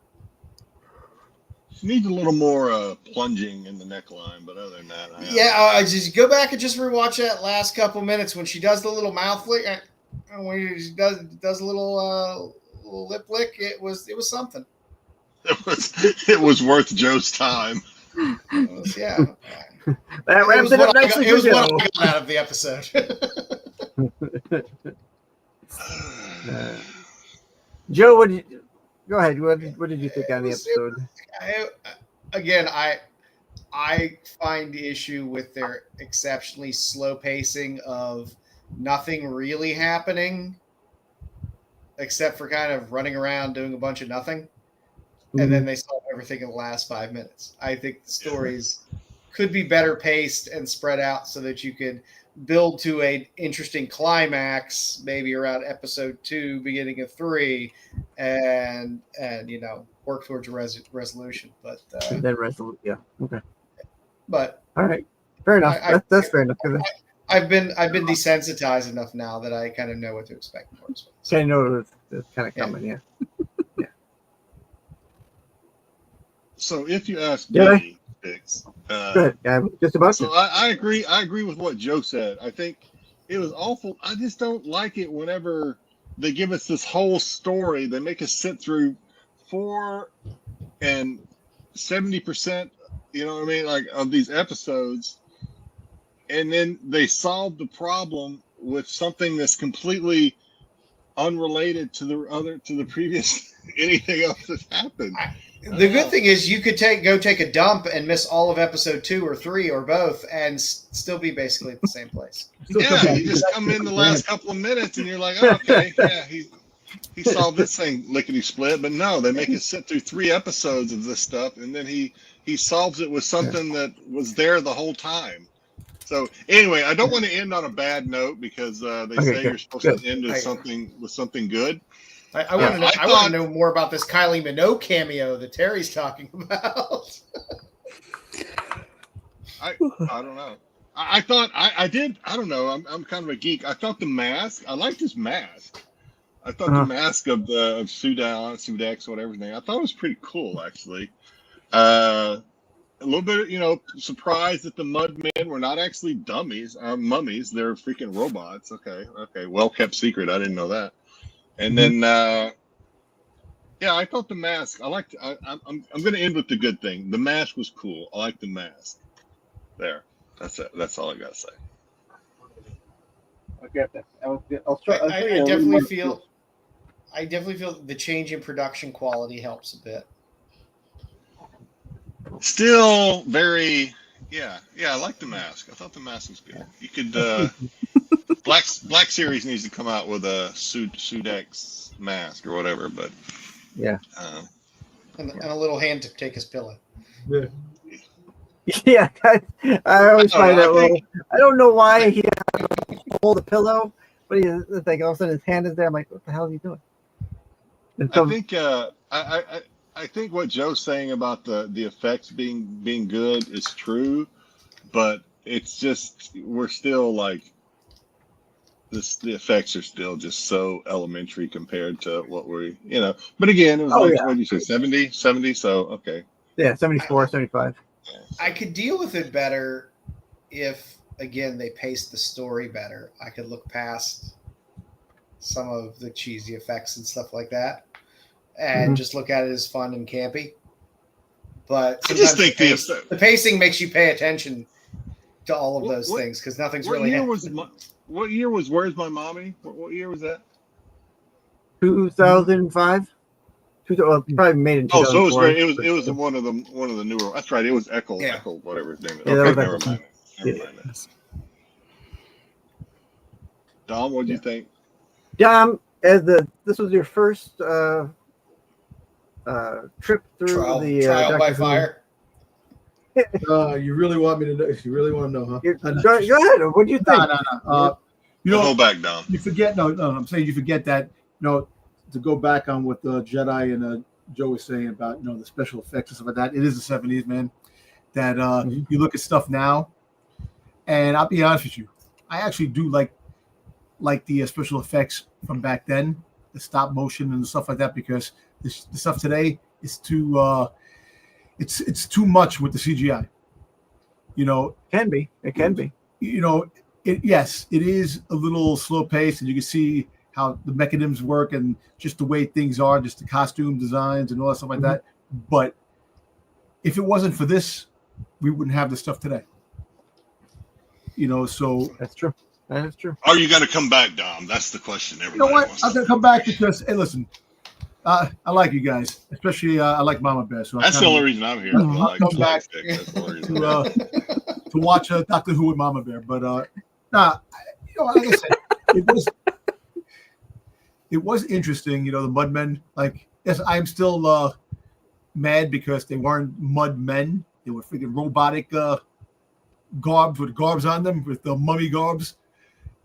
She needs a little more plunging in the neckline, but other than that, I just go back and just rewatch that last couple minutes when she does the little mouth lick. When she does a little lip lick, it was something. it was worth Joe's time. It was, yeah. That wraps it up nicely It was for what Joe. I got out of the episode. Joe, go ahead. What did you think on the episode? I find issue with their exceptionally slow pacing of nothing really happening, except for kind of running around doing a bunch of nothing, and then they solve everything in the last 5 minutes. I think the stories could be better paced and spread out so that you could build to an interesting climax, maybe around episode 2, beginning of 3, and work towards a resolution. But then resolute. Yeah. Okay. but All right. Fair enough. That's fair enough. I've been desensitized enough now that I kind of know what to expect. I know it's kind of coming. Yeah. So if you ask Yeah. me, Sticks, Good. Yeah, just about so to. I agree. I agree with what Joe said. I think it was awful. I just don't like it whenever they give us this whole story. They make us sit through 4 and 70%, you know what I mean, like of these episodes, and then they solve the problem with something that's completely unrelated to the previous anything else that's happened. The good thing is you could go take a dump and miss all of episode 2 or 3 or both and still be basically at the same place. Yeah, you just come in the last couple of minutes and you're like, oh, okay, yeah, he solved this thing lickety split. But no, they make us sit through 3 episodes of this stuff, and then he solves it with something that was there the whole time. So anyway, I don't want to end on a bad note because they say you're supposed to end with something good. I want to know. I want to know more about this Kylie Minogue cameo that Terry's talking about. I don't know. I thought I did. I don't know. I'm kind of a geek. I thought the mask. I liked his mask. I thought the mask of Sudex, whatever his name. I thought it was pretty cool, actually. A little bit, surprised that the Mudmen were not actually dummies, mummies. They're freaking robots. Okay. Well kept secret. I didn't know that. And then, I thought the mask. I liked. I'm going to end with the good thing. The mask was cool. I like the mask. There. That's it. That's all I got to say. I get that. I'll try. I definitely feel the change in production quality helps a bit. Still very, I like the mask. I thought the mask was good. You could, Black Series needs to come out with a Sudex mask or whatever, but yeah, and a little hand to take his pillow. Yeah. Yeah, I always find that little. I don't know why he has to hold the pillow, but it's like all of a sudden his hand is there. I'm like, what the hell is he doing? And so, I think what Joe's saying about the effects being good is true, but it's just we're still like the effects are still just so elementary compared to what we But again, it was what did you say, 70? So okay. Yeah, 74, 75. I could deal with it better if, again, they paced the story better. I could look past some of the cheesy effects and stuff like that and just look at it as fun and campy. But I just think the pacing makes you pay attention to all of those things because nothing's really happening. What year was Where's My Mommy? What year was that? 2005. Probably made in 2004. Oh, so it was one of the newer. That's right. It was Echo, whatever his name is. Yeah, okay, never mind. Dom, what do you think? Dom, this was your first trip through the trial by fire. You really want me to know? You really want to know, huh? Go ahead. What do you think? No. Go back, Dom. You forget. No. I'm saying you forget that. To go back on what Jedi and Joe was saying about the special effects and stuff like that. It is the 70s, man. That you look at stuff now, and I'll be honest with you, I actually do like the special effects from back then, the stop motion and stuff like that, because the stuff today is too it's too much with the CGI. It can be. Yes, it is a little slow paced, and you can see how the mechanisms work and just the way things are, just the costume designs and all that stuff like that. But if it wasn't for this, we wouldn't have the stuff today. So that's true. That is true. Are you going to come back, Dom? That's the question. You know what? I'm going to come back because, hey, listen, I like you guys, especially I like Mama Bear. So That's the only reason I'm here. Mhm. Like, Come back Sticks. That's the only reason. to watch Doctor Who with Mama Bear. But like I said, it was interesting. You know, the Mudmen. Like, yes, I'm still mad because they weren't mud men. They were freaking robotic garbs with garbs on them, with the mummy garbs,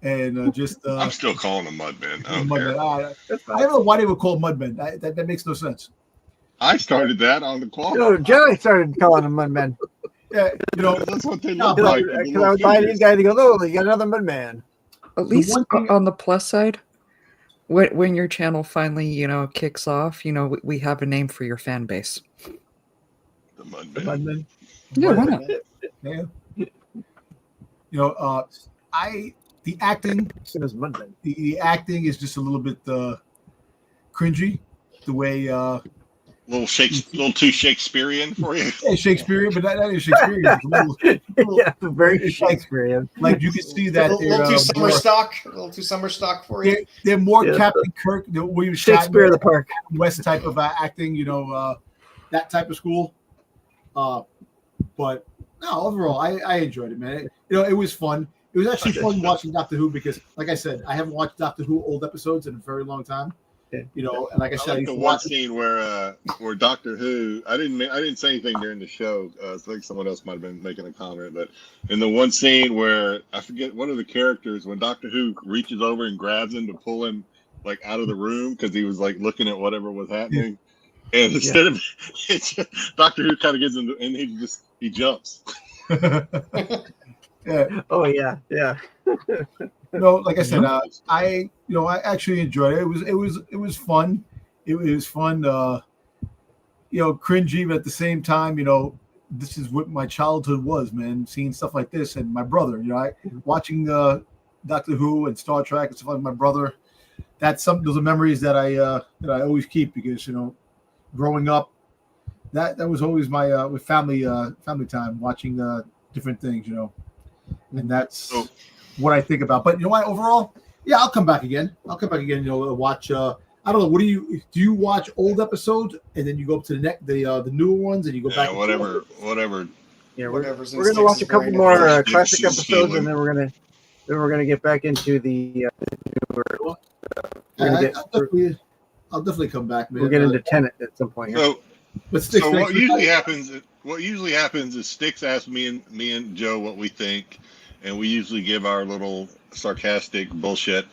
and I'm still calling them Mudmen. I don't care. Mudmen. I don't know why they were called Mudmen. That makes no sense. I started that on the You quality. know, Joey started calling them Mudmen. Yeah, you know, That's what they No, look but like. the Because little I was buying these figures. guys, he goes, "Oh, you got another Mudman." At least one thing- on the plus side, when your channel finally, kicks off, we have a name for your fan base. The the Mudmen. Mudmen. Yeah, why not? Yeah. You know, the acting, It was Mudmen. the acting is just a little bit cringy. The way Little too Shakespearean for you. Shakespearean, but that is Shakespearean. It's a little, Yeah, very it's like- Shakespearean. like you can see A that little too summer more, stock. A little too summer stock for you. they're more Yeah. Captain Kirk, the William Shakespeare of Shatner, the Park. West type of acting. You know, that type of school. But no, overall, I enjoyed it, man. It was fun. It was actually fun watching Doctor Who because, like I said, I haven't watched Doctor Who old episodes in a very long time. Yeah. You know, and like I I said, I like used the to one watch it. scene where Doctor Who. I didn't say anything during the show. I think someone else might have been making a comment, but in the one scene where I forget one of the characters, when Doctor Who reaches over and grabs him to pull him like out of the room because he was like looking at whatever was happening, and instead of Doctor Who kind of gets him and he jumps. Yeah. Oh yeah, yeah. No, like I said, I actually enjoyed it. It was fun. It was fun. Cringy, but at the same time, this is what my childhood was, man. Seeing stuff like this, and my brother, watching Doctor Who and Star Trek and stuff like my brother. Those are memories that I always keep because growing up, that was always my with family time, watching different things, and that's what I think about. But you know what? Overall, yeah, I'll come back again. Watch. I don't know. What do you watch old episodes and then you go up to the newer ones and you go back? Yeah, whatever. Yeah, Whatever's in we're gonna watch a Sticks' couple brain. more Sticks classic is episodes, feeling. and then we're gonna get back into the newer. I'll definitely come back, man. We'll get into Tenet at some point. Here. So But Sticks, So thanks what for- usually happens is Sticks asks me and Joe what we think, and we usually give our little sarcastic bullshit,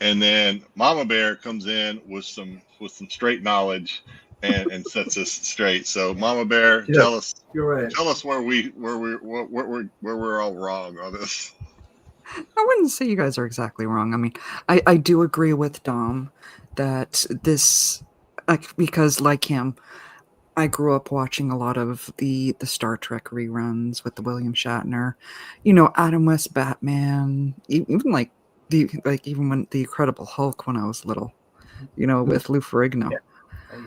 and then Mama Bear comes in with some straight knowledge and sets us straight. So Mama Bear, Yeah. You're right. tell us where we're all wrong on this. I wouldn't say you guys are exactly wrong. I mean, I do agree with Dom that this, because like him, I grew up watching a lot of the Star Trek reruns with the William Shatner, Adam West Batman, even even when the Incredible Hulk when I was little, with Lou Ferrigno. Yeah. Oh,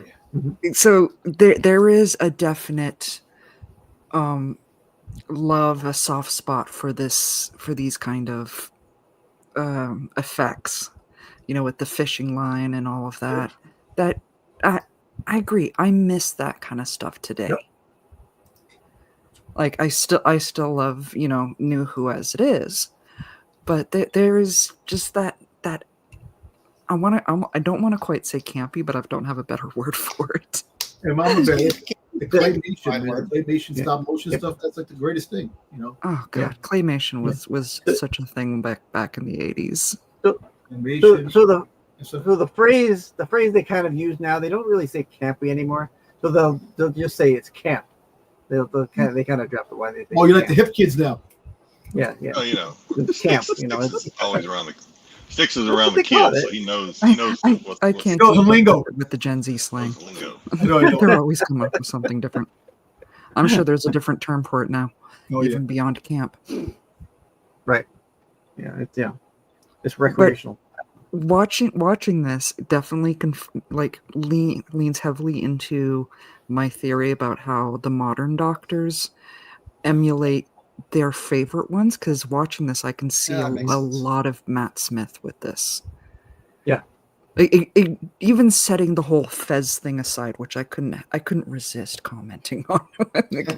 yeah. So there is a definite love, a soft spot for these kind of effects, with the fishing line and all of that. That I agree. I miss that kind of stuff today. Yep. Like I still love New Who as it is, but there is just that I don't want to quite say campy, but I don't have a better word for it. And Mama Bear, the claymation, Fine man, word. the claymation Yeah. stop motion stuff. That's like the greatest thing, Oh god, claymation was such a thing back in the 80s. Animation. So the and stuff. So the phrase they kind of use now, they don't really say campy anymore. So they'll just say it's camp. They kind of drop it. Why they? Oh, you're like the hip kids now. Yeah. Oh, It's camp. Sticks It's, is always around the Sticks is That's around what the they call kids, it. so he knows. I can't Knows the keep up lingo. with the Gen Z slang. Knows the lingo. I know. They're always coming up with something different. I'm sure there's a different term for it now, Oh, yeah. even beyond camp. it's recreational. Watching this definitely leans heavily into my theory about how the modern doctors emulate their favorite ones, because watching this I can see Yeah, a that makes sense. lot of Matt Smith with this. Even setting the whole Fez thing aside, which I couldn't resist commenting on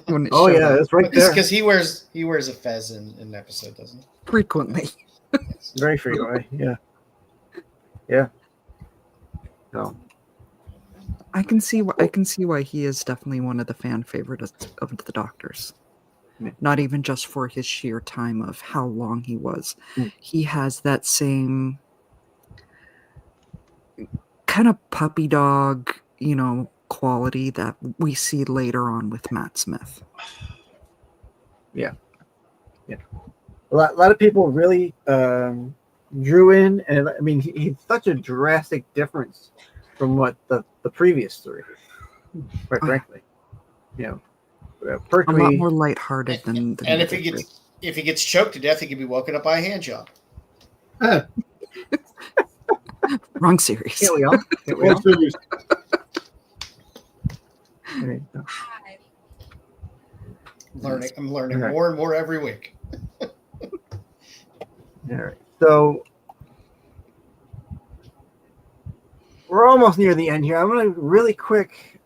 when it Oh showed yeah, up it's right there. Because he wears a fez in an episode, doesn't he? frequently. Yes. Very frequently. Yeah. Yeah. So I can see why he is definitely one of the fan favorites of the Doctors. Yeah. Not even just for his sheer time of how long he was. Mm. He has that same kind of puppy dog, quality that we see later on with Matt Smith. a lot of people really drew in, and I mean, he's such a drastic difference from what the previous three, quite Oh, yeah. frankly. A lot Pertwee, more lighthearted than And the if he other gets choked to death, he could be woken up by a hand job. three. Wrong series. can't we all? Can't we Well, all? serious. There you go. I'm learning Okay. more and more every week. All right. So we're almost near the end here. I'm going to really quick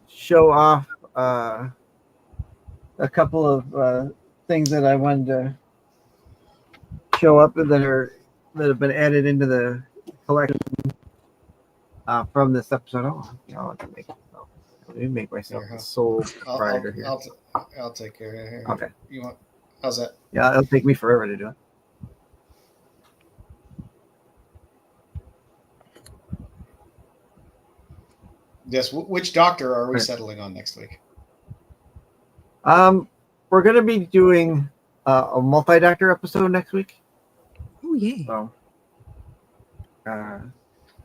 show off a couple of things that I wanted to show up that have been added into the collection from this episode. Let me make myself Here, huh? the sole I'll, proprietor here. I'll take care of it. Here. Okay. You want? How's that? Yeah, it'll take me forever to do it. Yes. Which doctor are we Right. settling on next week? We're gonna be doing a multi-doctor episode next week. Oh yay!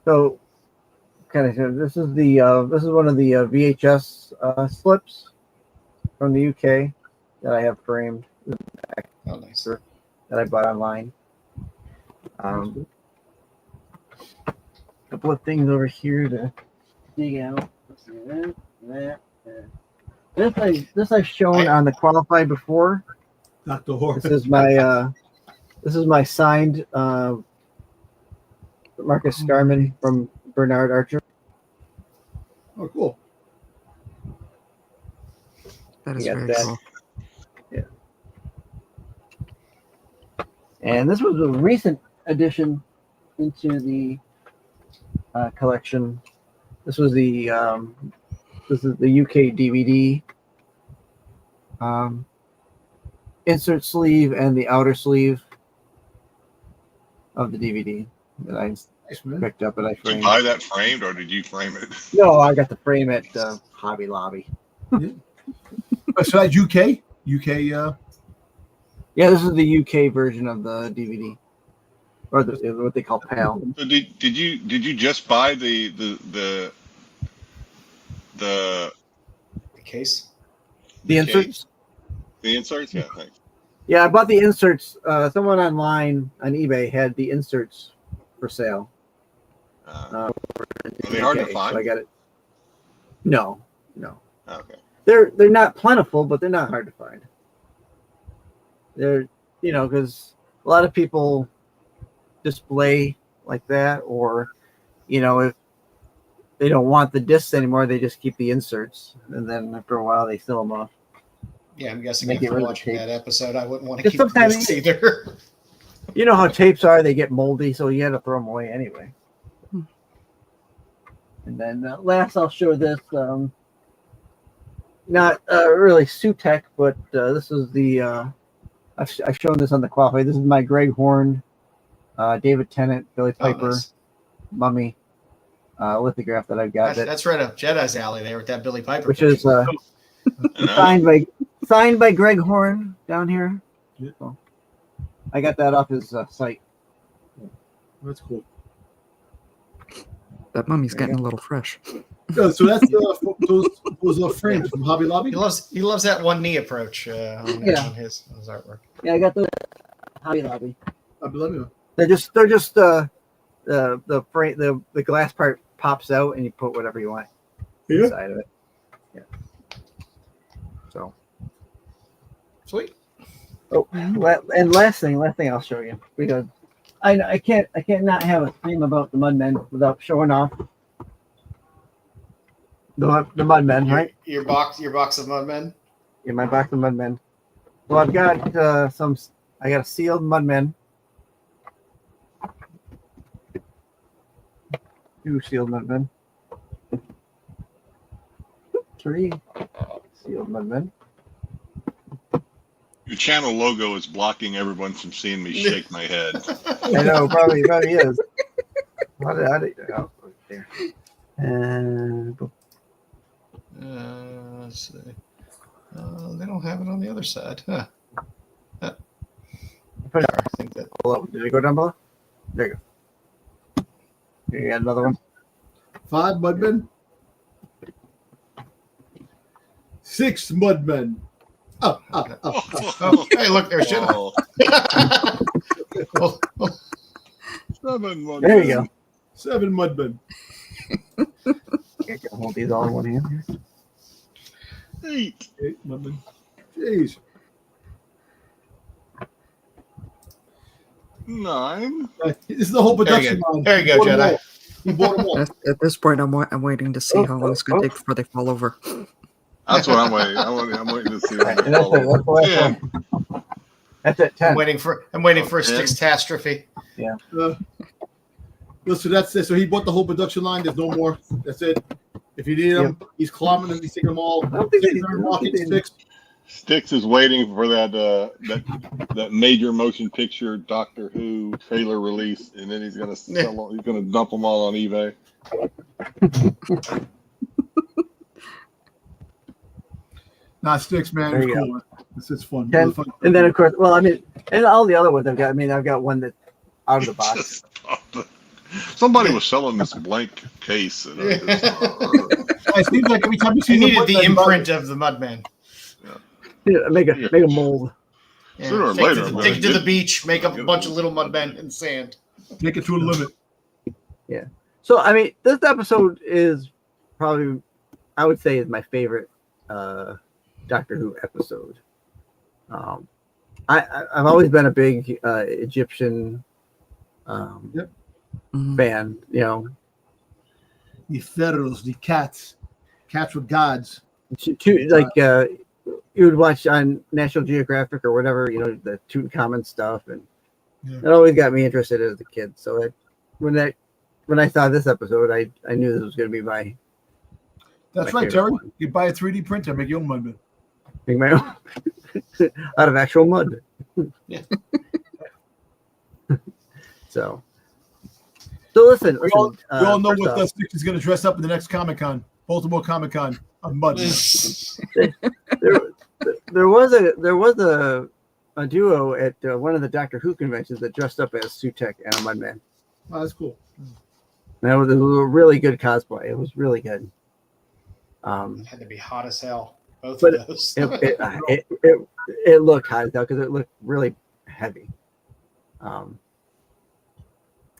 So, this is one of the VHS slips from the UK that I have framed Oh, nice. that I bought online. A couple of things over here to dig out. This I've shown on the qualified before. Dr. Horn. This is my signed Marcus Scarman from Bernard Archer. Oh, cool. That is Yeah, very that- cool. And this was a recent addition into the collection. This was the UK DVD insert sleeve and the outer sleeve of the DVD that I Nice, man. picked up and I Did you framed. buy that framed or did you frame it? No, I got the frame at Hobby Lobby. So that's UK? UK, Yeah, this is the UK version of the DVD, or what they call PAL. So did you just buy the The case. The Okay. inserts. the inserts? Yeah, thanks. Yeah, I bought the inserts. Someone online on eBay had the inserts for sale. Are they hard to Okay, find? so I got it. No. Okay. They're not plentiful, but they're not hard to find. They're because a lot of people display like that, or if they don't want the discs anymore, they just keep the inserts, and then after a while they sell them off. Yeah, I'm guessing Make it after rid of the watching tape. that episode, I wouldn't want to Because keep the sometimes- discs either. You know how tapes are; they get moldy, so you had to throw them away anyway. Hmm. And then last, I'll show this. Not really Sutek, but this is the. I've shown this on the qualified. This is my Greg Horn, David Tennant, Billy Oh, Piper, nice. Mummy lithograph that I've got. That's right up Jedi's alley there with that Billy Piper. Which is I know. signed by Greg Horn down here. Yeah. So, I got that off his site. that's cool. That mummy's There you getting a little fresh. Yeah, so that's those frames from Hobby Lobby. he loves that one knee approach on Yeah. his artwork. Yeah, I got the Hobby Lobby. Hobby Lobby. They're just the frame, the glass part pops out and you put whatever you want Yeah. inside of it. Yeah. So Sweet. and last thing I'll show you, because I can't not have a stream about the Mudmen without showing off the Mudmen, right? Your box of Mudmen. In my box of Mudmen. Well, I've got I got a sealed Mudmen. 2 sealed Mudmen. 3 sealed Mudmen. Your channel logo is blocking everyone from seeing me shake my head. I know, probably is. How did oh, there. And boom. Let's see. They don't have it on the other side. Huh. Put it I think that. below. Did it go down below? There you go. Here you got another one. 5 Mudmen. 6 Mudmen. Up. Oh, hey, look, there's shit. Oh, Oh, 7 Mudmen. There you go. 7 Mudmen. I can hold these all in one hand here. 8. 8 Mudmen. Jeez. 9. This is the whole production line. There you go, He bought 'em Jedi. all. He bought them all. At this point, I'm waiting to see how long it's going to take before they fall over. That's what I'm waiting. I'm waiting to see when they And that's fall it. That's the over. last 10. one. That's it. 10. I'm waiting for a Okay. Stickstastrophe. Listen, that's it. So he bought the whole production line. There's no more. That's it. If you need them, he's climbing them. He's taking them all. I don't think Six they- are market sticks. Sticks is waiting for that major motion picture Doctor Who trailer release, and then he's gonna he's gonna dump them all on eBay. Nah, sticks, man. There It's you cool. Man. This is fun. 10. Really fun. And then, of course, well, I mean, and all the other ones I've got. I mean, I've got one that's out of the box. Just- Somebody was selling this blank case. And It seems like every time you see You the needed the Mudmen, imprint of the Mudman. Yeah, make a mold. Yeah. Sooner or Take later, it I'm take it to gonna the beach, make up a bunch of little Mudmen in sand. take it to a limit. So, I mean, this episode is probably, I would say, is my favorite Doctor Who episode. I've always been a big Egyptian Mhm. fan. You know, The pharaohs, the cats were gods. you would watch on National Geographic or whatever, you know, the Tutankhamun stuff, and Yeah. it always got me interested as a kid. So when I saw this episode, I knew this was going to be my That's My right, favorite Terry. one. You buy a 3D printer, make your own Mudmen. make my own out of actual mud. Yeah. So listen. We all know first what off, the Sticks is going to dress up in the next Comic Con, Baltimore Comic Con, on Mud. there was a duo at one of the Doctor Who conventions that dressed up as Sutek and a Mudman. Oh, that's cool. And it was a really good cosplay. It was really good. Had to be hot as hell. Both But of those. it looked hot as hell because it looked really heavy.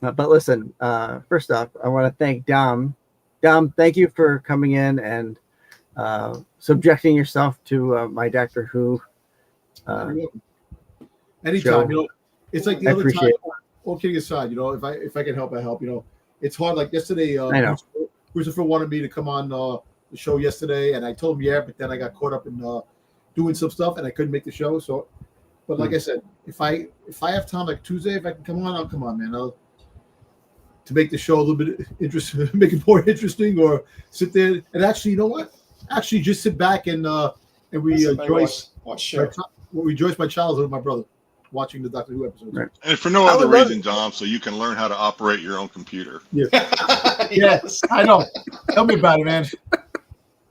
But listen, first off, I want to thank Dom. Dom, thank you for coming in and subjecting yourself to my Doctor Who. You're welcome. Anytime, show. you know, it's like the I other time. appreciate All kidding aside, you know, if I can help, I help. You know, it's hard. Like yesterday, I know. Christopher wanted me to come on the show yesterday, and I told him yeah, but then I got caught up in doing some stuff, and I couldn't make the show. So, but like I said, if I have time, like Tuesday, if I can come on, I'll come on, man. To make the show a little bit interesting, make it more interesting, or sit there and actually, you know what? Actually, just sit back and we rejoice. Watch show. We rejoice my childhood with my brother watching the Doctor Who episodes. Right. And for no I other would love reason, Dom, so you can learn how to operate your own computer. Yes, I know. Tell me about it, man.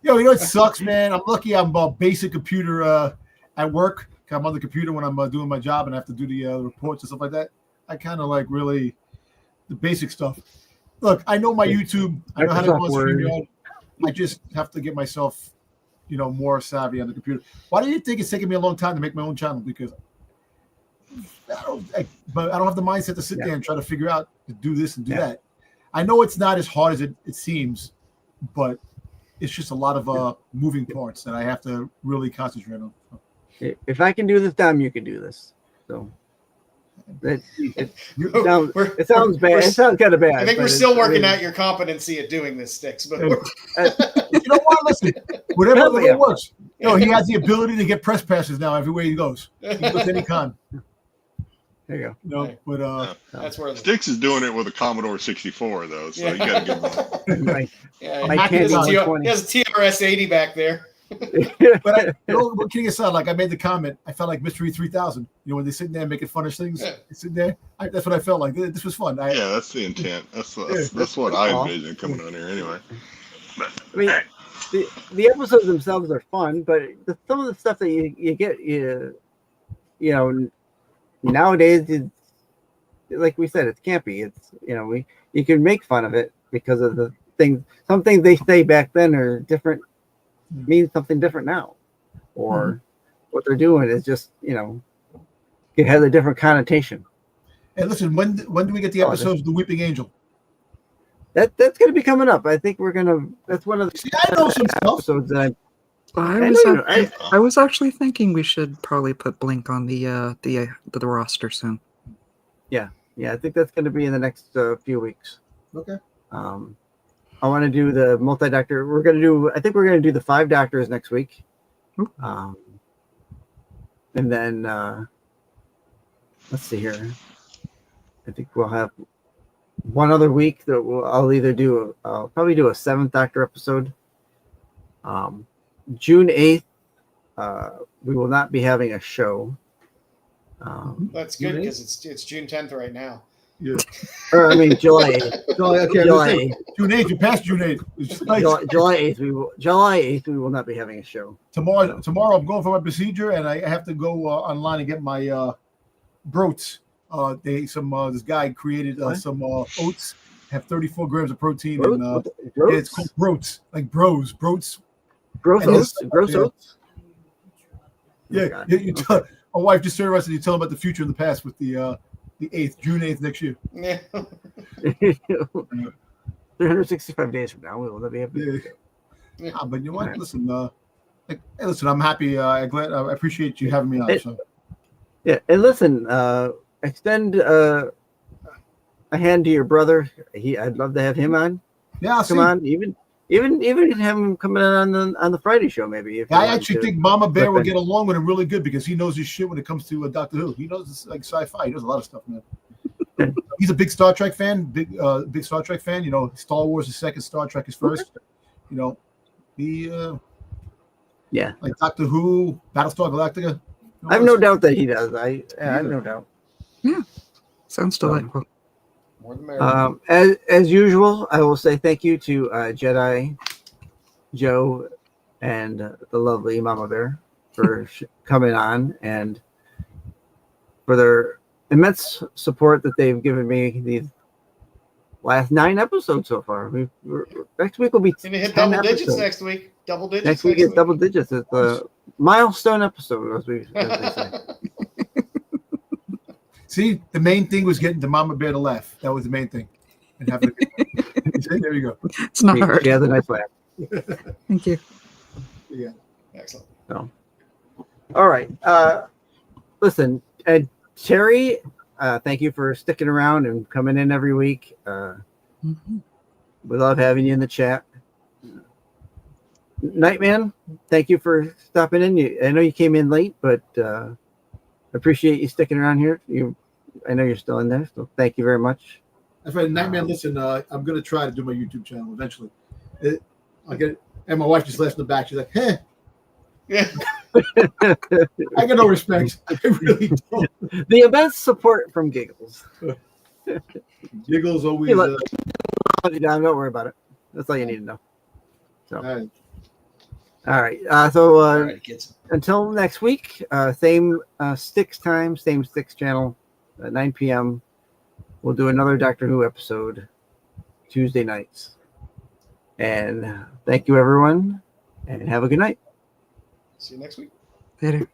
Yo, you know it sucks, man. I'm lucky I'm a basic computer at work. I'm on the computer when I'm doing my job and I have to do the reports and stuff like that. I kind of like really the basic stuff. Look, I know my YouTube. I know how to go on Microsoft Word. StreamYard. I just have to get myself, you know, more savvy on the computer. Why do you think it's taking me a long time to make my own channel? Because I don't have the mindset to sit there and try to figure out to do this and do that. I know it's not as hard as it seems, but it's just a lot of moving parts that I have to really concentrate on. If I can do this, Dom, you can do this. So It You- sounds, We're- it sounds bad. we're- It sounds kind of bad. I think but we're still it's- working it out your competency at doing this, Sticks. But you know what? Listen, whatever Yeah. works. You know, he has the ability to get press passes now everywhere he goes. He goes to any con. There you go. You know, Right. but that's where Sticks is doing it with a Commodore 64 though, so you got to give him. Right. Yeah, My he has a Tandy TR 120. he has a TRS 80 back there. but I, you know, but kidding aside, like I made the comment, I felt like Mystery 3000. You know, when they're sitting there making fun of things, Yeah. they sit there. That's what I felt like. This was fun. Yeah, that's the intent. That's what I envision coming on here anyway. But, I mean, the episodes themselves are fun, but some of the stuff that you get, you know, nowadays, like we said, it's campy. It's, you know, you can make fun of it because of the things. Some things they say back then are different, mean something different now, or what they're doing is just, you know, it has a different connotation. And listen, when do we get the episodes of the Weeping Angel? That's going to be coming up. I think we're going to. That's one of the See, I know some stuff. episodes that I was actually thinking we should probably put Blink on the roster soon. Yeah, I think that's going to be in the next few weeks. Okay. I want to do the multi-doctor. I think we're going to do the 5 doctors next week. Ooh. And then, let's see here. I think we'll have one other week that I'll either do, I'll probably do a 7th doctor episode. June 8th, we will not be having a show. That's good because it's June 10th right now. Yeah. Or I mean, July 8th. So, okay, July listen, 8th. June 8th. You passed June 8th. It's nice. July 8th. July 8th. We will not be having a show. Tomorrow I'm going for my procedure, and I have to go online and get my broats. This guy created some oats, have 34 grams of protein, and yeah, it's called broats, like broats. Gross and oats. it's- Gross yeah. oats. Yeah, you tell, my wife just turned around and you tell him about the future and the past with the 8th, June 8th next year. Yeah. 365 days from now, we will not be able to. Yeah. But you know what? Listen, listen, I'm happy. I appreciate you having me on. So. Yeah, and listen, extend a hand to your brother. I'd love to have him on. Yeah, I'll Come see. on, even have him coming on the Friday show maybe. If I you want actually to. think Mama Bear But will then- get along with him really good because he knows his shit when it comes to Doctor Who. He knows this, like sci-fi. He knows a lot of stuff, man. He's a big Star Trek fan. Big Star Trek fan. You know, Star Wars is second, Star Trek is first. You know, he Yeah, like Doctor Who, Battlestar Galactica. I have no doubt that he does. I have no doubt. Sounds delightful. More the merrier. As usual, I will say thank you to Jedi, Joe, and the lovely Mama Bear for coming on and for their immense support that they've given me these last 9 episodes so far. Next week will be Gonna hit 10 double digits episodes. next week. Double digits. Next week is double digits. It's a milestone episode, as they say. See, the main thing was getting the Mama Bear to laugh. That was the main thing. And having a good See, there you go. It's not hard. She has a nice laugh. Thank you. Yeah. Excellent. All right. Listen, Terry, thank you for sticking around and coming in every week. Mhm. We love having you in the chat. Nightman, thank you for stopping in. I know you came in late, but appreciate you sticking around here. I know you're still in there, so thank you very much. That's right, Nightman. Listen, I'm gonna try to do my YouTube channel eventually. I'll get it. And my wife just laughs in the back. She's like, "Hey, Yeah. I got no respect. I really don't." The immense support from Giggles. Giggles always. Hey, look. Don't worry about it. That's all you need to know. All right. All right. So All right, kids. until next week, same Sticks time, same Sticks channel at 9 p.m. We'll do another Doctor Who episode Tuesday nights. And thank you, everyone, and have a good night. See you next week. Later.